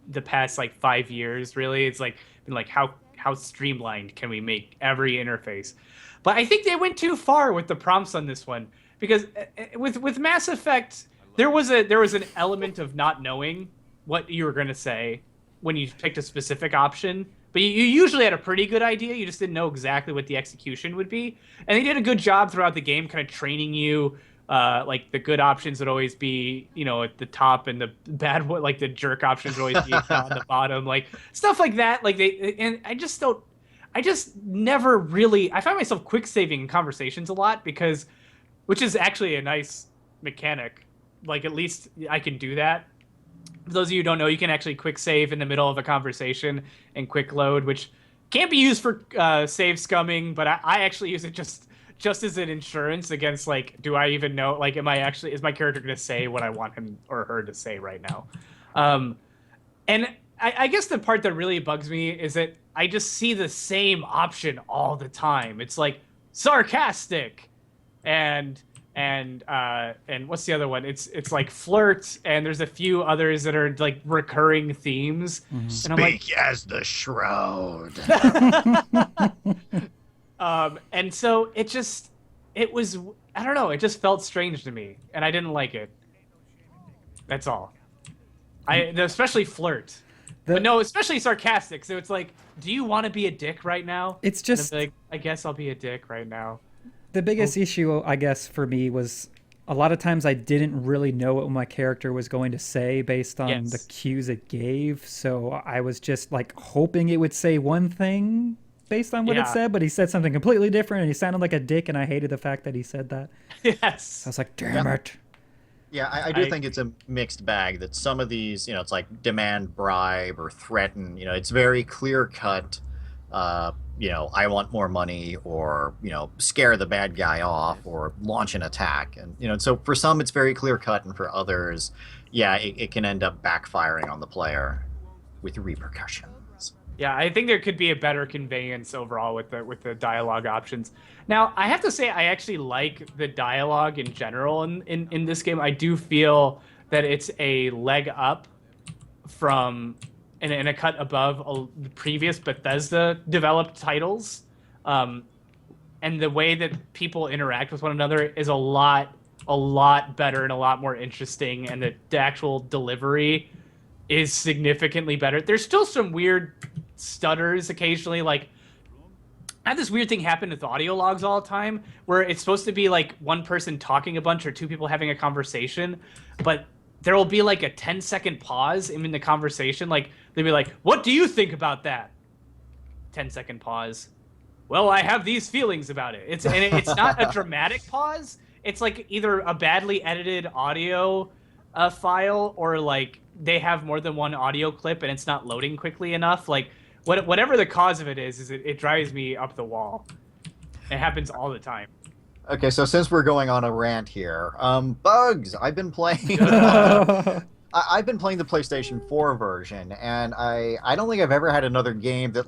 the past like 5 years. Really, it's like been like how streamlined can we make every interface? But I think they went too far with the prompts on this one, because with Mass Effect, there was an element of not knowing what you were going to say when you picked a specific option, but you usually had a pretty good idea. You just didn't know exactly what the execution would be. And they did a good job throughout the game, kind of training you. Like the good options would always be, at the top, and the bad, like the jerk options would always be on the bottom, like stuff like that. I find myself quick saving conversations a lot, which is actually a nice mechanic. Like at least I can do that. For those of you who don't know, you can actually quick save in the middle of a conversation and quick load, which can't be used for save scumming, but I actually use it just as an insurance against, like, do I even know, like, is my character going to say what I want him or her to say right now? And I guess the part that really bugs me is that I just see the same option all the time. It's like sarcastic and and what's the other one? It's like Flirt, and there's a few others that are like recurring themes. And I'm like, Speak as the Shroud. and so it was, I don't know, it just felt strange to me, and I didn't like it. That's all. Especially Flirt. But no, especially sarcastic. So it's like, do you want to be a dick right now? It's just like, I guess I'll be a dick right now. The biggest issue, I guess, for me was a lot of times I didn't really know what my character was going to say based on the cues it gave. So I was just like hoping it would say one thing based on what it said, but he said something completely different and he sounded like a dick, and I hated the fact that he said that. Yes. So I was like, damn it. Yeah, I do think it's a mixed bag, that some of these, it's like demand, bribe, or threaten. It's very clear cut. I want more money, or, scare the bad guy off, or launch an attack. And, so for some it's very clear cut, and for others, it can end up backfiring on the player with repercussions. Yeah, I think there could be a better conveyance overall with the dialogue options. Now, I have to say, I actually like the dialogue in general in this game. I do feel that it's a leg up from and a cut above the previous Bethesda developed titles. And the way that people interact with one another is a lot better and a lot more interesting, and the actual delivery is significantly better. There's still some weird stutters occasionally. Like, I have this weird thing happen with audio logs all the time, where it's supposed to be like one person talking a bunch or two people having a conversation, but there will be like a 10-second pause in the conversation. Like, they'll be like, what do you think about that? 10-second pause. Well, I have these feelings about it. It's not a dramatic pause. It's like either a badly edited audio file, or like they have more than one audio clip and it's not loading quickly enough. Like, whatever the cause of it is it drives me up the wall. It happens all the time. Okay, so since we're going on a rant here, bugs. I've been playing. I've been playing the PlayStation 4 version, and I don't think I've ever had another game that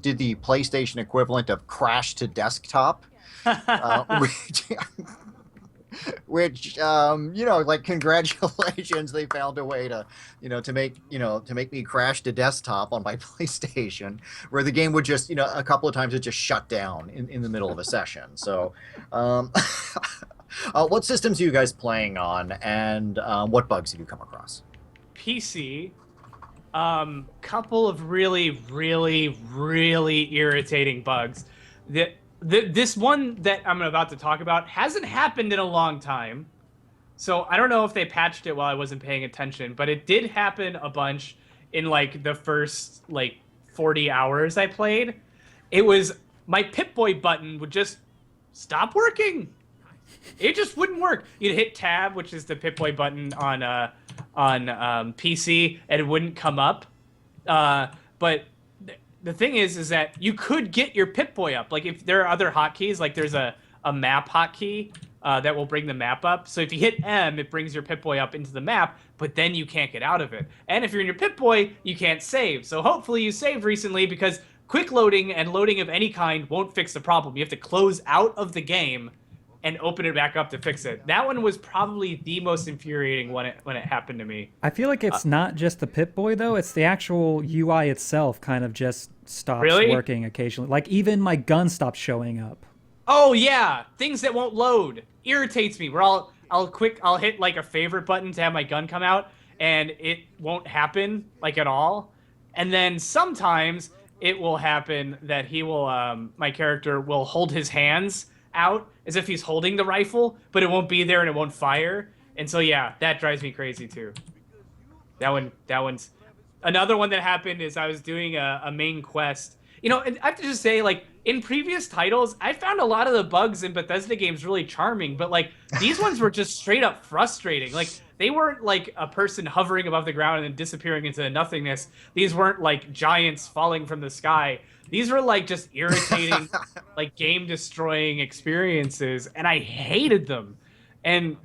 did the PlayStation equivalent of crash to desktop, which congratulations, they found a way to make me crash to desktop on my PlayStation, where the game would just a couple of times it just shut down in the middle of a session. So what systems are you guys playing on, and what bugs have you come across? PC. Couple of really irritating bugs. This one that I'm about to talk about hasn't happened in a long time, so I don't know if they patched it while I wasn't paying attention, but it did happen a bunch in like the first 40 hours I played. It was my Pip-Boy button would just stop working. It just wouldn't work. You'd hit tab, which is the Pip-Boy button on PC, and it wouldn't come up. But the thing is that you could get your Pip-Boy up. Like, if there are other hotkeys, like there's a map hotkey that will bring the map up. So if you hit M, it brings your Pip-Boy up into the map, but then you can't get out of it. And if you're in your Pip-Boy, you can't save. So hopefully you saved recently, because quick loading and loading of any kind won't fix the problem. You have to close out of the game and open it back up to fix it. That one was probably the most infuriating when it happened to me. I feel like it's not just the Pip-Boy, though. It's the actual UI itself kind of just stops working occasionally. Like, even my gun stops showing up. Oh, yeah. Things that won't load. Irritates me. Where I'll hit, like, a favorite button to have my gun come out, and it won't happen, like, at all. And then sometimes it will happen that he will, my character will hold his hands out as if he's holding the rifle, but it won't be there and it won't fire. And so yeah, that drives me crazy too. That one's another one that happened is I was doing a main quest. And I have to just say, like, in previous titles, I found a lot of the bugs in Bethesda games really charming, but like these ones were just straight up frustrating. Like, they weren't like a person hovering above the ground and then disappearing into nothingness. These weren't like giants falling from the sky. These were like just irritating, like game destroying experiences, and I hated them. And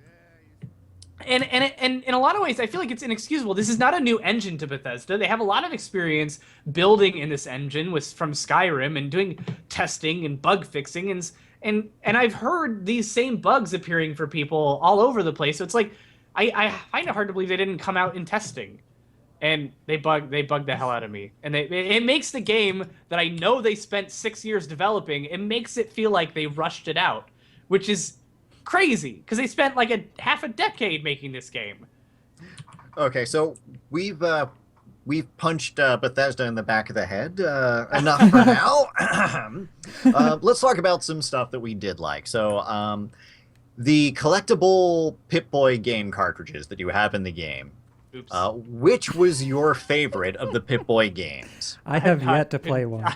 in a lot of ways, I feel like it's inexcusable. This is not a new engine to Bethesda. They have a lot of experience building in this engine from Skyrim and doing testing and bug fixing, and and I've heard these same bugs appearing for people all over the place. So it's like I find it hard to believe they didn't come out in testing, and they bugged the hell out of me. And it makes the game that I know they spent 6 years developing. It makes it feel like they rushed it out, which is crazy because they spent like a half a decade making this game. Okay, so we've punched Bethesda in the back of the head. Enough for now. Let's talk about some stuff that we did like. So, the collectible Pip-Boy game cartridges that you have in the game. Oops. Which was your favorite of the Pip-Boy games? I have yet to play one.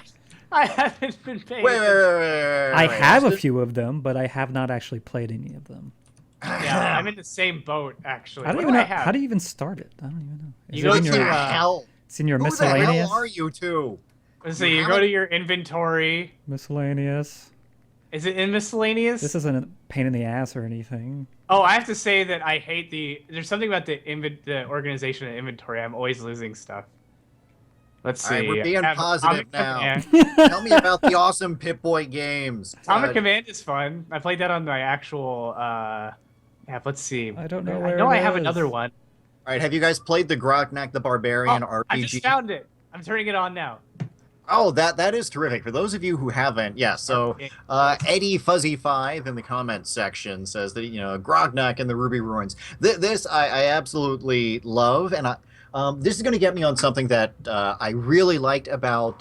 I haven't been paying. Wait. I have a few of them, but I have not actually played any of them. Yeah, I'm in the same boat actually. I don't What even do know. I have? How do you even start it? I don't even know. You Is go it in to, What your, the hell? it's in your Who the miscellaneous? hell are you two? Let's see. You go to your inventory. Miscellaneous. Is it in miscellaneous? This isn't a pain in the ass or anything. Oh, I have to say that I hate there's something about the organization and inventory. I'm always losing stuff. Let's see. All right, we're being I have positive Atomic now. Command. Tell me about the awesome Pip-Boy games. Atomic Command is fun. I played that on my actual app. Let's see. I don't know I where know it I have is. another one. All right, have you guys played the Grognak the Barbarian RPG? I just found it. I'm turning it on now. Oh, that is terrific. For those of you who haven't, yeah, so Eddie Fuzzy 5 in the comments section says that, Grognak and the Ruby Ruins. This I absolutely love, and this is going to get me on something that I really liked about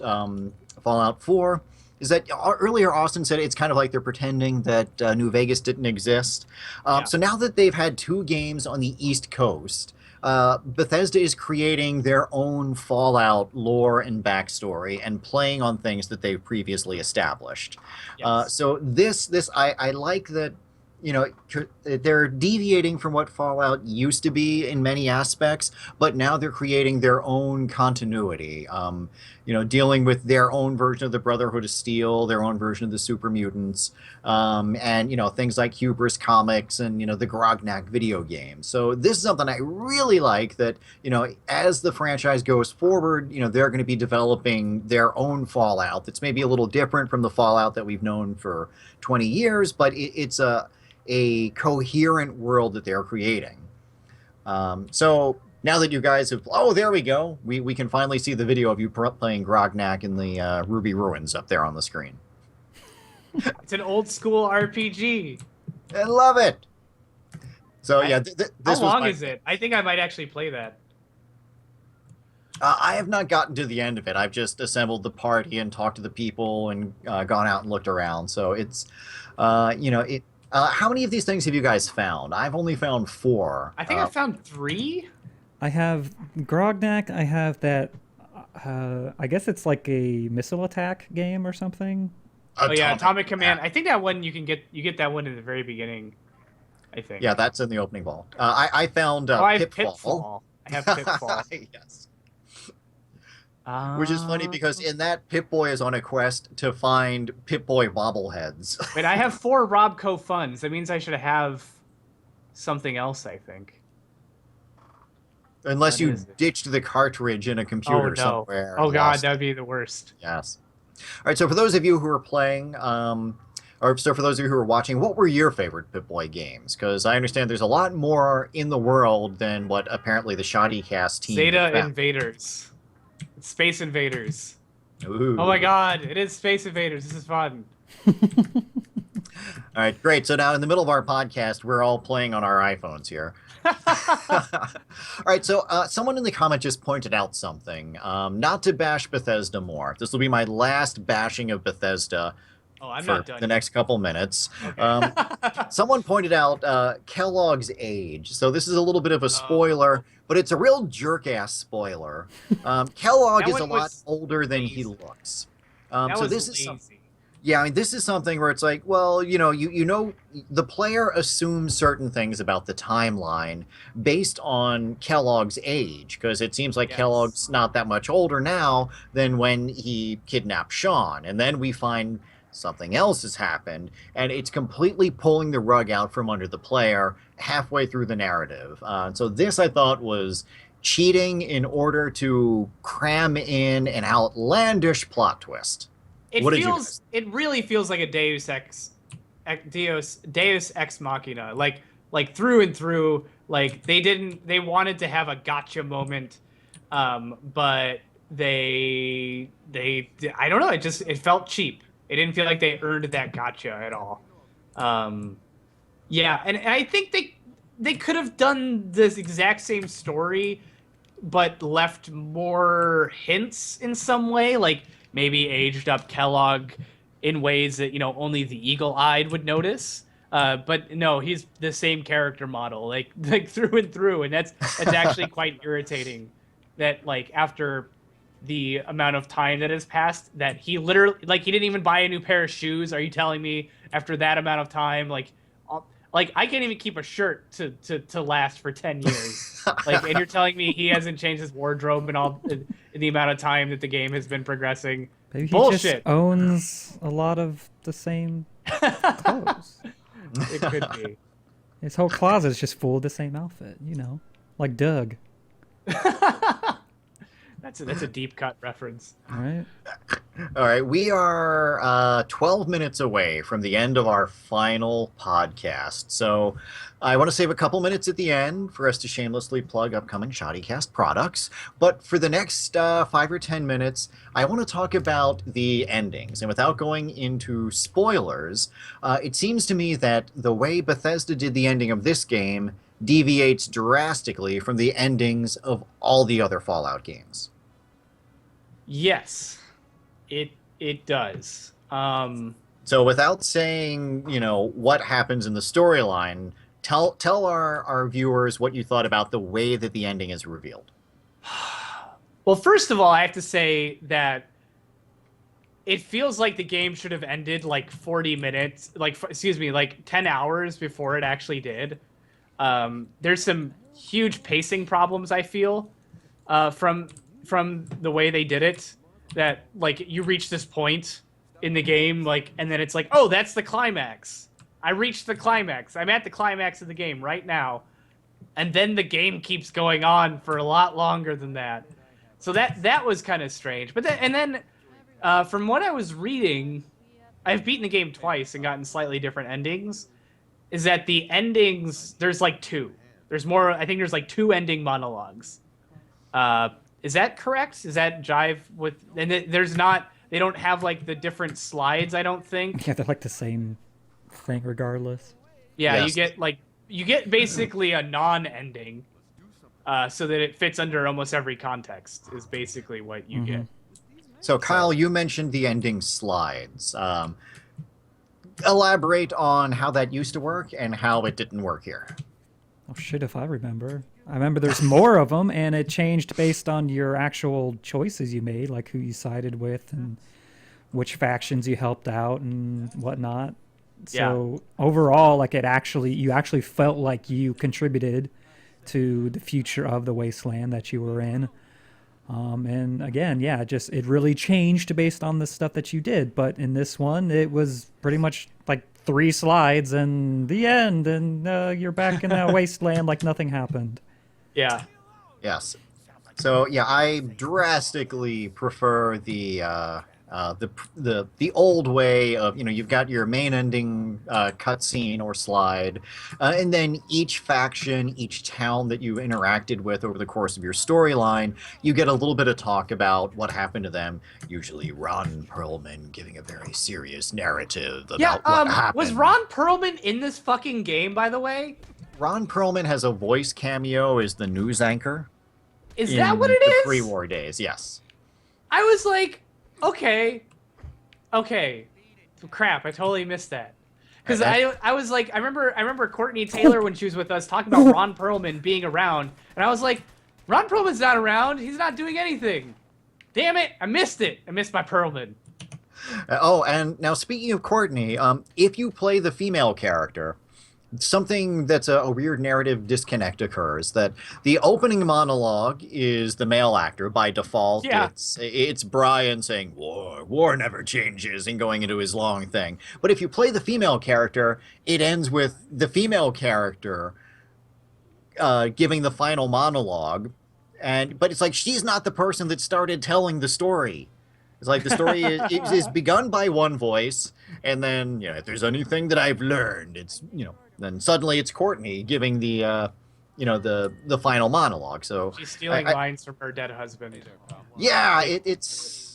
Fallout 4, is that earlier Austin said it's kind of like they're pretending that New Vegas didn't exist. Yeah. So now that they've had 2 games on the East Coast, Bethesda is creating their own Fallout lore and backstory and playing on things that they've previously established. Yes. So I like that, they're deviating from what Fallout used to be in many aspects, but now they're creating their own continuity. Dealing with their own version of the Brotherhood of Steel, their own version of the Super Mutants, and things like Hubris comics and the Grognak video game. So this is something I really like. That as the franchise goes forward, they're going to be developing their own Fallout that's maybe a little different from the Fallout that we've known for 20 years, but it's a coherent world that they're creating. So now that you guys have... Oh, there we go. We can finally see the video of you playing Grognak in the Ruby Ruins up there on the screen. It's an old school RPG. I love it. So, yeah, How long is it? I think I might actually play that. I have not gotten to the end of it. I've just assembled the party and talked to the people and gone out and looked around. So it's, how many of these things have you guys found? I've only found 4. I think I found 3. I have Grognak. I have that. I guess it's like a missile attack game or something. Oh yeah, Atomic Command. I think that one you get that one in the very beginning. I think. Yeah, that's in the opening vault. I found I have Pitfall. I have Pitfall. Yes. Which is funny because in that, Pip-Boy is on a quest to find Pip-Boy bobbleheads. Wait, I have 4 Robco funds. That means I should have something else, I think. Unless What you is it? ditched the cartridge in a computer no. somewhere. Oh and god, lost that it. would be the worst. Yes. All right, so for those of you who are playing, for those of you who are watching, what were your favorite Pip-Boy games? Because I understand there's a lot more in the world than what apparently the Shoddy Cast team Zeta found. Invaders. It's Space Invaders. Ooh. Oh my god, it is Space Invaders. This is fun. All right, great. So now in the middle of our podcast, we're all playing on our iPhones here. All right, so someone in the comment just pointed out something. Not to bash Bethesda more. This will be my last bashing of Bethesda Oh, I'm for not done. the next couple minutes. Okay. Someone pointed out Kellogg's age. So this is a little bit of a spoiler, but it's a real jerk-ass spoiler. Kellogg That is a one lot was older than he lazy. looks. That So was this is lazy. yeah, I mean, this is something where it's like, well, the player assumes certain things about the timeline based on Kellogg's age, because it seems like Yes. Kellogg's not that much older now than when he kidnapped Sean. And then we find something else has happened, and it's completely pulling the rug out from under the player halfway through the narrative. So this, I thought, was cheating in order to cram in an outlandish plot twist. It What did you feels. It really feels like a Deus Ex Deus Ex Machina, like through and through. Like they wanted to have a gotcha moment, but I don't know. It felt cheap. It didn't feel like they earned that gotcha at all. Yeah, and I think they could have done this exact same story, but left more hints in some way, like maybe aged up Kellogg in ways that only the eagle-eyed would notice. But no, he's the same character model, like through and through, and that's actually quite irritating. That like after the amount of time that has passed, that he literally he didn't even buy a new pair of shoes. Are you telling me after that amount of time, like I can't even keep a shirt to last for 10 years. And you're telling me he hasn't changed his wardrobe in the amount of time that the game has been progressing. Maybe he Bullshit. just owns a lot of the same clothes. It could be. His whole closet is just full of the same outfit, like Doug. That's a deep cut reference. All right. All right, we are 12 minutes away from the end of our final podcast. So I want to save a couple minutes at the end for us to shamelessly plug upcoming ShoddyCast products. But for the next 5 or 10 minutes, I want to talk about the endings. And without going into spoilers, it seems to me that the way Bethesda did the ending of this game deviates drastically from the endings of all the other Fallout games. Yes, it does. So without saying, what happens in the storyline, tell our viewers what you thought about the way that the ending is revealed. Well, first of all, I have to say that it feels like the game should have ended like 40 minutes, like 10 hours before it actually did. There's some huge pacing problems, I feel, from the way they did it, that you reach this point in the game, and then it's like, oh, that's the climax. I reached the climax. I'm at the climax of the game right now. And then the game keeps going on for a lot longer than that. So that was kind of strange. But then from what I was reading, I've beaten the game twice and gotten slightly different endings. Is that the endings, there's two. There's more, I think there's 2 ending monologues. Is that correct? Is that jive with, and they don't have the different slides, I don't think. Yeah, they're the same thing regardless. Yeah, Yes. you get basically a non-ending, so that it fits under almost every context, is basically what you get. So Kyle, you mentioned the ending slides. Elaborate on how that used to work and how it didn't work here. Oh shit, if I remember. I remember there's more of them, and it changed based on your actual choices you made, like who you sided with and which factions you helped out and whatnot. So overall, you actually felt like you contributed to the future of the wasteland that you were in. And again, it really changed based on the stuff that you did. But in this one, it was pretty much 3 slides and the end, and you're back in that wasteland like nothing happened. Yeah. Yes. So yeah, I drastically prefer the old way of, you've got your main ending cutscene or slide, and then each faction, each town that you interacted with over the course of your storyline, you get a little bit of talk about what happened to them. Usually Ron Perlman giving a very serious narrative about what happened. Was Ron Perlman in this fucking game, by the way? Ron Perlman has a voice cameo as the news anchor. Is that what it the is? pre-war days, yes. I was like, okay, crap, I totally missed that. Because I was like, I remember Courtney Taylor when she was with us talking about Ron Perlman being around, and I was like, Ron Perlman's not around. He's not doing anything. Damn it, I missed it. I missed my Perlman. Oh, and now speaking of Courtney, if you play the female character, something that's a weird narrative disconnect occurs. That the opening monologue is the male actor by default. Yeah. It's Brian saying war never changes and going into his long thing. But if you play the female character, it ends with the female character giving the final monologue, but it's she's not the person that started telling the story. It's like the story is begun by one voice, and then if there's anything that I've learned, it's then suddenly it's Courtney giving the final monologue. So She's stealing lines from her dead husband. yeah, it's.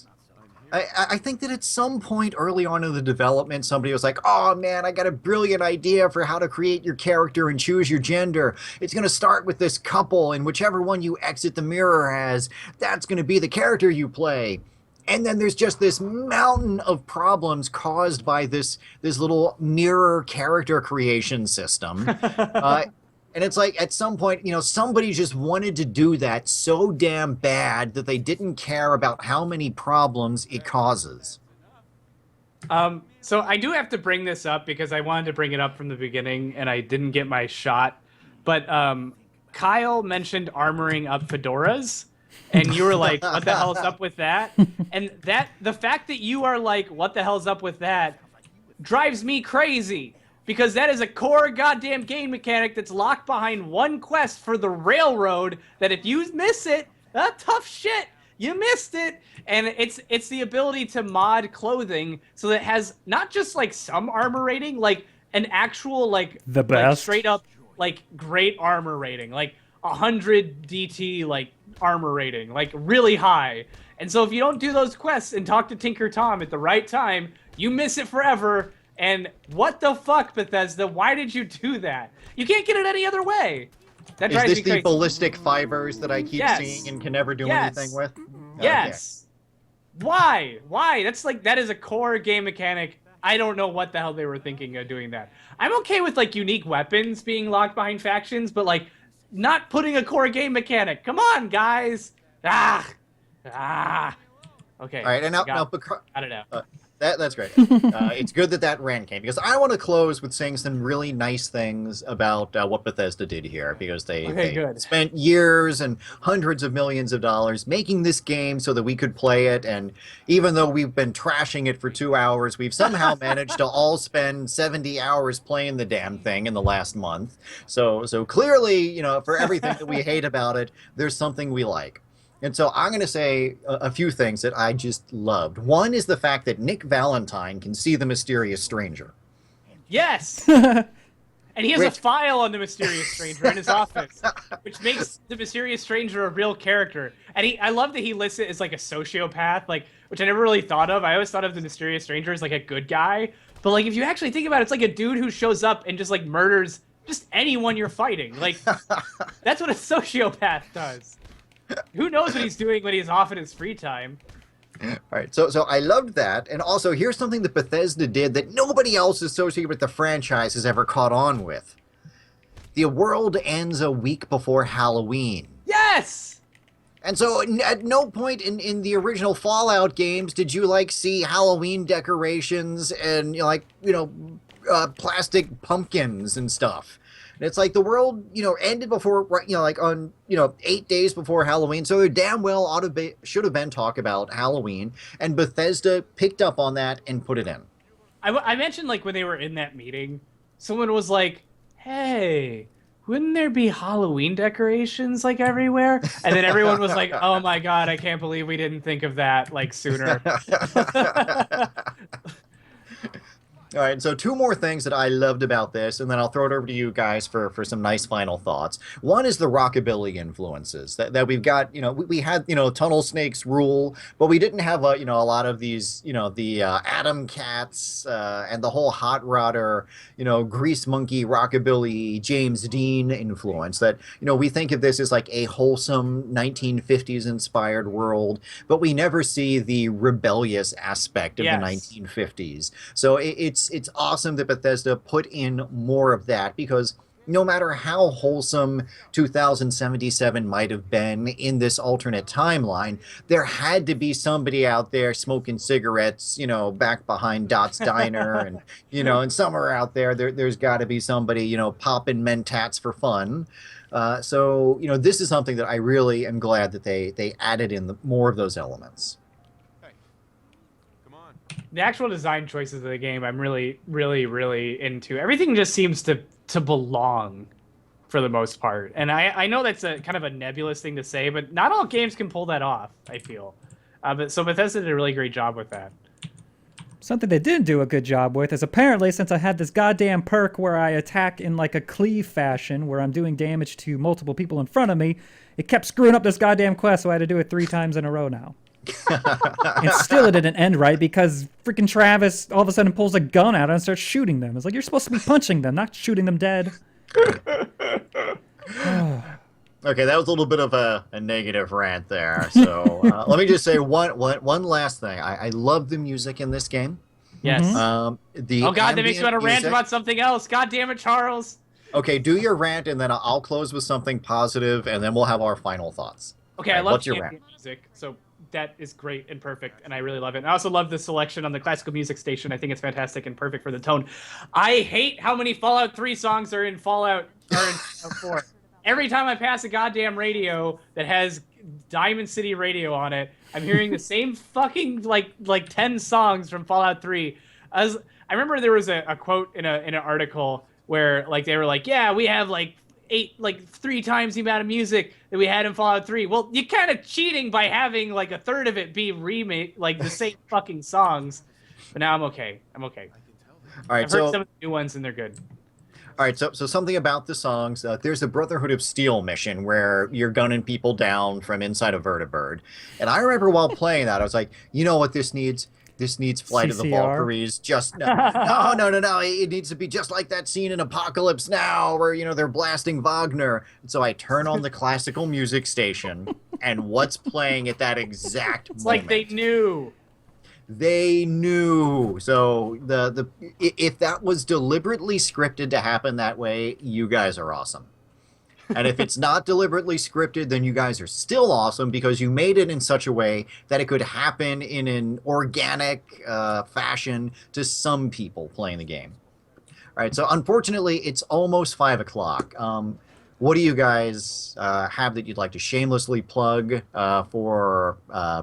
I think that at some point early on in the development, somebody was like, "Oh man, I got a brilliant idea for how to create your character and choose your gender. It's going to start with this couple, and whichever one you exit the mirror as, that's going to be the character you play." And then there's just this mountain of problems caused by this little mirror character creation system. And it's like at some point, somebody just wanted to do that so damn bad that they didn't care about how many problems it causes. So I do have to bring this up because I wanted to bring it up from the beginning and I didn't get my shot. But Kyle mentioned armoring up fedoras. And you were like, what the hell's up with that? And the fact that you are like, what the hell's up with that, drives me crazy. Because that is a core goddamn game mechanic that's locked behind one quest for the railroad that if you miss it, tough shit, you missed it. And it's the ability to mod clothing so that it has not just like some armor rating, like an actual like the best, like, straight up like great armor rating, like 100 DT like armor rating, like really high. And so if you don't do those quests and talk to Tinker Tom at the right time, you miss it forever. And what the fuck, Bethesda? Why did you do that? You can't get it any other way. That drives Is this me crazy. the ballistic fibers that I keep seeing and can never do anything with? Yes. Okay. Why? That is a core game mechanic. I don't know what the hell they were thinking of doing that. I'm okay with like unique weapons being locked behind factions, but like not putting a core game mechanic. Come on, guys. Okay. All right, and now I don't know. That's great. It's good that rant came because I want to close with saying some really nice things about what Bethesda did here because they spent years and hundreds of millions of dollars making this game so that we could play it. And even though we've been trashing it for 2 hours, we've somehow managed to all spend 70 hours playing the damn thing in the last month. So clearly, for everything that we hate about it, there's something we like. And so I'm going to say a few things that I just loved. One is the fact that Nick Valentine can see the mysterious stranger. Yes! And he has a file on the mysterious stranger in his office, which makes the mysterious stranger a real character. And I love that he lists it as like a sociopath, like which I never really thought of. I always thought of the mysterious stranger as like a good guy. But like if you actually think about it, it's like a dude who shows up and just like murders just anyone you're fighting. Like that's what a sociopath does. Who knows what he's doing when he's off in his free time? All right, so I loved that, and also here's something that Bethesda did that nobody else associated with the franchise has ever caught on with. The world ends a week before Halloween. Yes! And so at no point in the original Fallout games did you see Halloween decorations and plastic pumpkins and stuff. And it's like the world, ended before, on 8 days before Halloween. So there damn well should have been talk about Halloween. And Bethesda picked up on that and put it in. I mentioned, when they were in that meeting, someone was like, hey, wouldn't there be Halloween decorations, everywhere? And then everyone was like, oh my God, I can't believe we didn't think of that, sooner. All right, so 2 more things that I loved about this, and then I'll throw it over to you guys for some nice final thoughts. One is the rockabilly influences that we've got. We had Tunnel Snake's Rule, but we didn't have a lot of these the Atom Cats and the whole Hot Rodder Grease Monkey rockabilly James Dean influence. That we think of this as a wholesome 1950s inspired world, but we never see the rebellious aspect of the 1950s. So it's awesome that Bethesda put in more of that because no matter how wholesome 2077 might have been in this alternate timeline, there had to be somebody out there smoking cigarettes, back behind Dot's Diner and, and somewhere out there's got to be somebody, popping mentats for fun. So this is something that I really am glad that they added in more of those elements. The actual design choices of the game, I'm really, really, really into. Everything just seems to belong for the most part. And I know that's a kind of a nebulous thing to say, but not all games can pull that off, I feel. But so Bethesda did a really great job with that. Something they didn't do a good job with is apparently since I had this goddamn perk where I attack in like a cleave fashion, where I'm doing damage to multiple people in front of me, it kept screwing up this goddamn quest, so I had to do it 3 times in a row now. And still it didn't end right because freaking Travis all of a sudden pulls a gun out and starts shooting them. It's like, you're supposed to be punching them, not shooting them dead. Okay, that was a little bit of a negative rant there. So let me just say one last thing. I love the music in this game. Yes. The Oh god, that makes me want to rant music- about something else. God damn it, Charles. Okay, do your rant, and then I'll close with something positive, and then we'll have our final thoughts. Okay, All I right, love what's your ambient rant? music, so that is great and perfect, and I really love it. And I also love the selection on the classical music station. I think it's fantastic and perfect for the tone. I hate how many Fallout 3 songs are in Fallout 4. Every time I pass a goddamn radio that has Diamond City Radio on it, I'm hearing the same fucking like 10 songs from Fallout 3. I remember there was a quote in an article where like they were like, yeah, we have like 3 times the amount of music that we had in Fallout 3. Well, you're kind of cheating by having like a third of it be remake, like the same fucking songs. But now I'm okay. I'm okay. All right, I've heard so some of the new ones and they're good. all right, so something about the songs. There's a Brotherhood of Steel mission where you're gunning people down from inside a vertibird, and I remember while playing that, I was like, you know what this needs? This needs Flight of the CCR? Valkyries. Just no. It needs to be just like that scene in Apocalypse Now where they're blasting Wagner. And so I turn on the classical music station, and what's playing at that exact It's moment? like they knew. They knew. So if that was deliberately scripted to happen that way, you guys are awesome. And if it's not deliberately scripted, then you guys are still awesome because you made it in such a way that it could happen in an organic fashion to some people playing the game. All right, so unfortunately, it's almost 5 o'clock. What do you guys have that you'd like to shamelessly plug for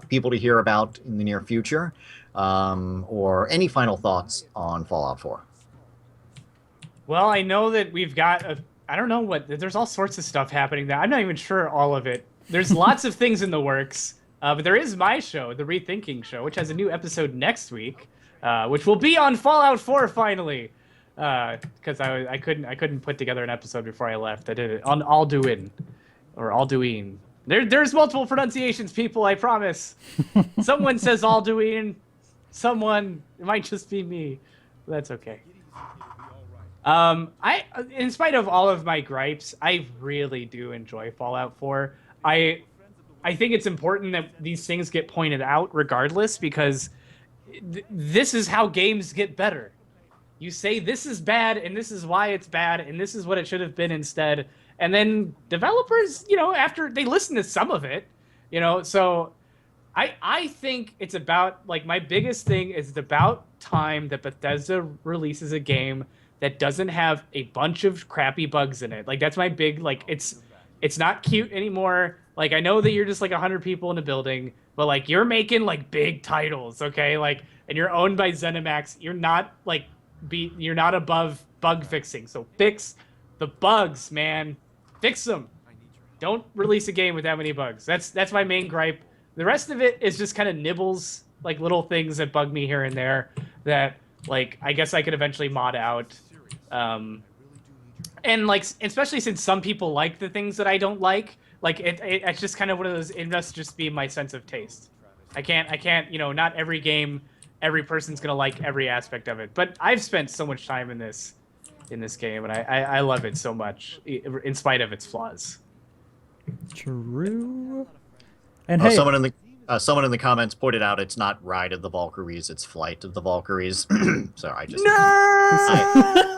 people to hear about in the near future? Or any final thoughts on Fallout 4? Well, I know that we've got I don't know there's all sorts of stuff happening that I'm not even sure all of it. There's lots of things in the works, but there is my show, The Rethinking Show, which has a new episode next week, which will be on Fallout 4 finally. Because I couldn't put together an episode before I left. I did it on Alduin or Alduin. There's multiple pronunciations, people. I promise. Someone says Alduin. Someone, it might just be me. That's okay. In spite of all of my gripes, I really do enjoy Fallout 4. I think it's important that these things get pointed out regardless because this is how games get better. You say this is bad and this is why it's bad and this is what it should have been instead. And then developers, after they listen to some of it, so I think it's about, like, my biggest thing is it's about time that Bethesda releases a game that doesn't have a bunch of crappy bugs in it. Like, that's my big, like, it's not cute anymore. Like, I know that you're just like 100 people in a building, but like you're making like big titles, okay? Like, and you're owned by ZeniMax. You're not like you're not above bug fixing. So fix the bugs, man. Fix them. Don't release a game with that many bugs. That's my main gripe. The rest of it is just kind of nibbles, like little things that bug me here and there that, like, I guess I could eventually mod out. And like, especially since some people like the things that I don't like it's just kind of one of those, it must just be my sense of taste. I can't, not every game, every person's going to like every aspect of it, but I've spent so much time in this game and I love it so much in spite of its flaws. True. And hey, Someone in the comments pointed out it's not Ride of the Valkyries, it's Flight of the Valkyries. So I just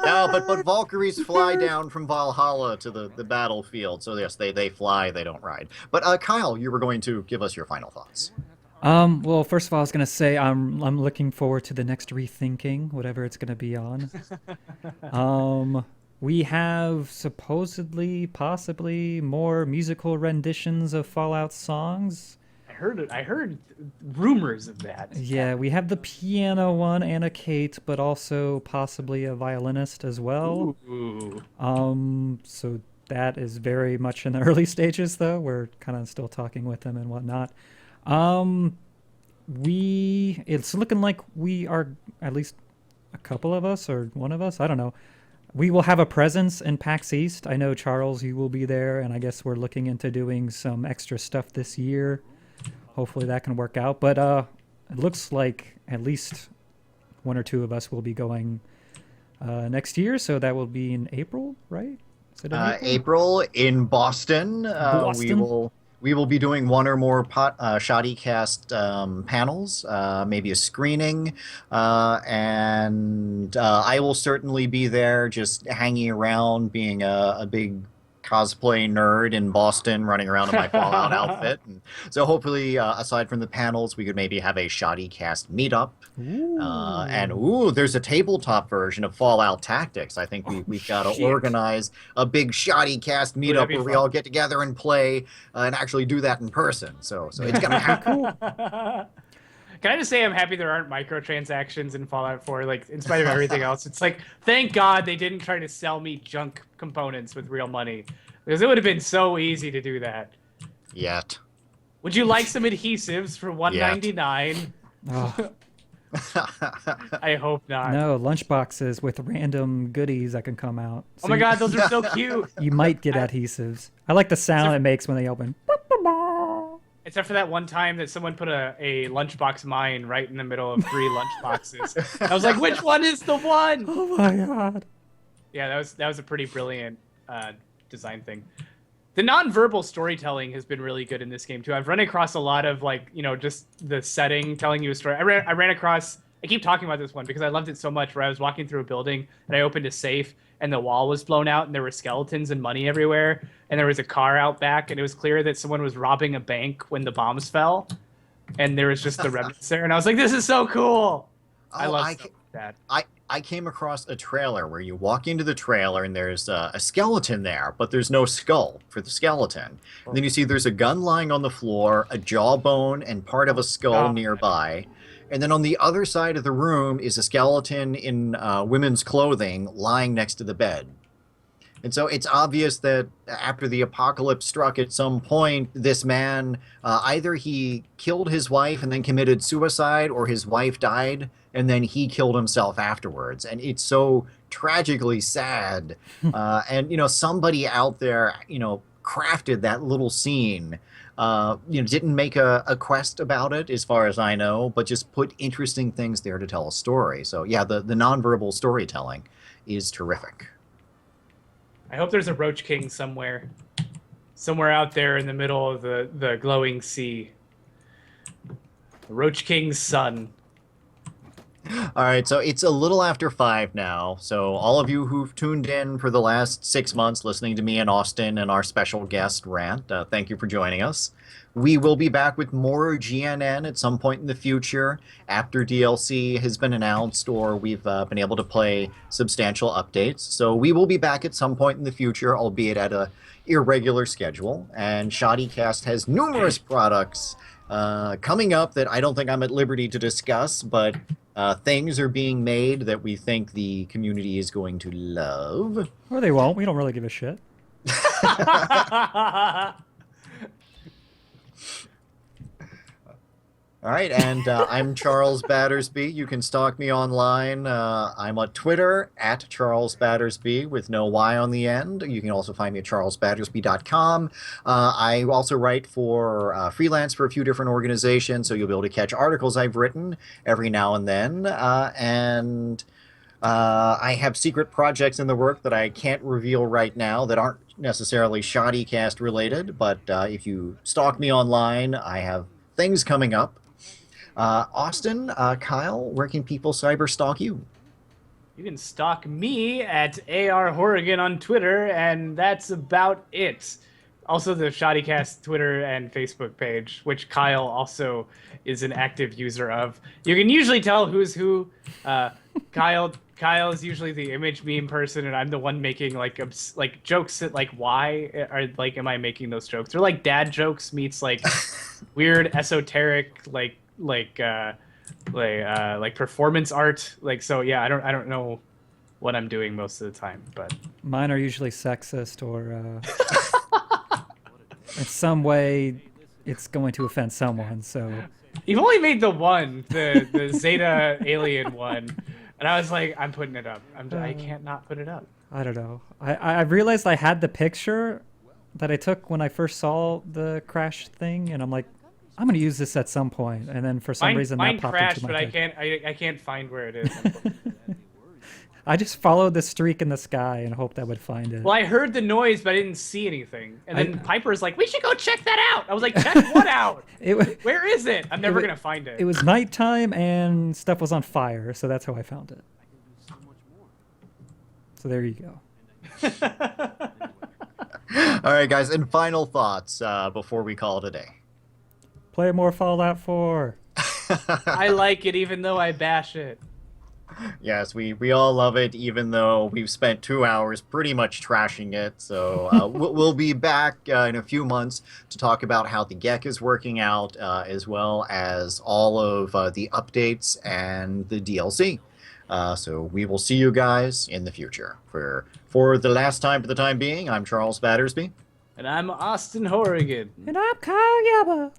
no, but Valkyries fly down from Valhalla to the battlefield. So yes, they fly, they don't ride. But Kyle, you were going to give us your final thoughts. Well, first of all, I was gonna say I'm looking forward to the next rethinking, whatever it's gonna be on. We have supposedly, possibly more musical renditions of Fallout songs. I heard rumors of that. Yeah, we have the piano one and a Kate, but also possibly a violinist as well. Ooh. So that is very much in the early stages, though. We're kind of still talking with them and whatnot. it's looking like we are, at least a couple of us or one of us, I don't know. We will have a presence in PAX East. I know, Charles, you will be there, and I guess we're looking into doing some extra stuff this year. Hopefully that can work out. But it looks like at least one or two of us will be going next year, so that will be in April, right? Is it in April? April in Boston. Boston? We will be doing one or more Shoddycast panels, maybe a screening, and I will certainly be there, just hanging around, being a big cosplay nerd in Boston, running around in my Fallout outfit. And so hopefully, aside from the panels, we could maybe have a Shoddycast meetup. There's a tabletop version of Fallout Tactics. I think we've got to organize a big Shoddycast meetup where we all get together and play and actually do that in person. So it's gonna happen. Can I just say I'm happy there aren't microtransactions in Fallout 4, like, in spite of everything else. It's like, thank God they didn't try to sell me junk components with real money, because it would have been so easy to do that. Yet. Would you like some adhesives for $1.99? Oh, I hope not. no, lunchboxes with random goodies that can come out. Oh my God, those are so cute. You might get adhesives. I like the sound it makes when they open. Except for that one time that someone put a lunchbox mine right in the middle of 3 lunchboxes. I was like, which one is the one? Oh my God. Yeah, that was a pretty brilliant design thing. The nonverbal storytelling has been really good in this game too. I've run across a lot of, like, you know, just the setting telling you a story. I ran across, I keep talking about this one because I loved it so much, where I was walking through a building and I opened a safe and the wall was blown out and there were skeletons and money everywhere, and there was a car out back, and it was clear that someone was robbing a bank when the bombs fell, and there was just the remnants there, and I was like, this is so cool. I love stuff like that. I came across a trailer where you walk into the trailer and there's a skeleton there, but there's no skull for the skeleton. And then you see there's a gun lying on the floor, a jawbone, and part of a skull nearby. And then on the other side of the room is a skeleton in women's clothing lying next to the bed. And so it's obvious that after the apocalypse struck at some point, this man, either he killed his wife and then committed suicide, or his wife died and then he killed himself afterwards. And it's so tragically sad. And, you know, somebody out there, you know, crafted that little scene. Didn't make a quest about it, as far as I know, but just put interesting things there to tell a story. So yeah, the nonverbal storytelling is terrific. I hope there's a Roach King somewhere out there in the middle of the glowing sea. The Roach King's son. All right, so it's a little after 5 now. So all of you who've tuned in for the last 6 months listening to me and Austin and our special guest Rant, thank you for joining us. We will be back with more GNN at some point in the future after DLC has been announced or we've been able to play substantial updates. So we will be back at some point in the future, albeit at a irregular schedule. And Shoddycast has numerous products coming up that I don't think I'm at liberty to discuss, but things are being made that we think the community is going to love. Or they won't. We don't really give a shit. All right, and I'm Charles Battersby. You can stalk me online. I'm on Twitter at Charles Battersby with no Y on the end. You can also find me at charlesbattersby.com. I also write for freelance for a few different organizations, so you'll be able to catch articles I've written every now and then. I have secret projects in the work that I can't reveal right now that aren't necessarily Shoddycast related, but if you stalk me online, I have things coming up. Austin, Kyle, where can people cyber stalk you? You can stalk me at AR Horrigan on Twitter, and that's about it. Also, the Shoddycast Twitter and Facebook page, which Kyle also is an active user of. You can usually tell who's who. Kyle is usually the image meme person, and I'm the one making like jokes that, like, why are, like, am I making those jokes? They're like dad jokes meets like weird esoteric like performance art. Like, so yeah, I don't know what I'm doing most of the time, but mine are usually sexist or in some way it's going to offend someone. So You've only made the one, the Zeta alien one, and I was like, I'm putting it up. I can't not put it up. I don't know. I realized I had the picture that I took when I first saw the crash thing, and I'm like, I'm gonna use this at some point, and then for some reason Mine that popped crashed, into my but head. I can't find where it is. I just followed the streak in the sky and hoped I would find it. Well, I heard the noise, but I didn't see anything. And then Piper's like, "We should go check that out." I was like, "Check what out? Where is it? I'm never gonna find it." It was nighttime and stuff was on fire, so that's how I found it. So there you go. All right, guys, and final thoughts before we call it a day. Play more Fallout 4. I like it, even though I bash it. Yes, we all love it, even though we've spent 2 hours pretty much trashing it. So we'll be back in a few months to talk about how the GEC is working out, as well as all of the updates and the DLC. So we will see you guys in the future. For the last time, for the time being, I'm Charles Battersby. And I'm Austin Horrigan. And I'm Kyle Yaba.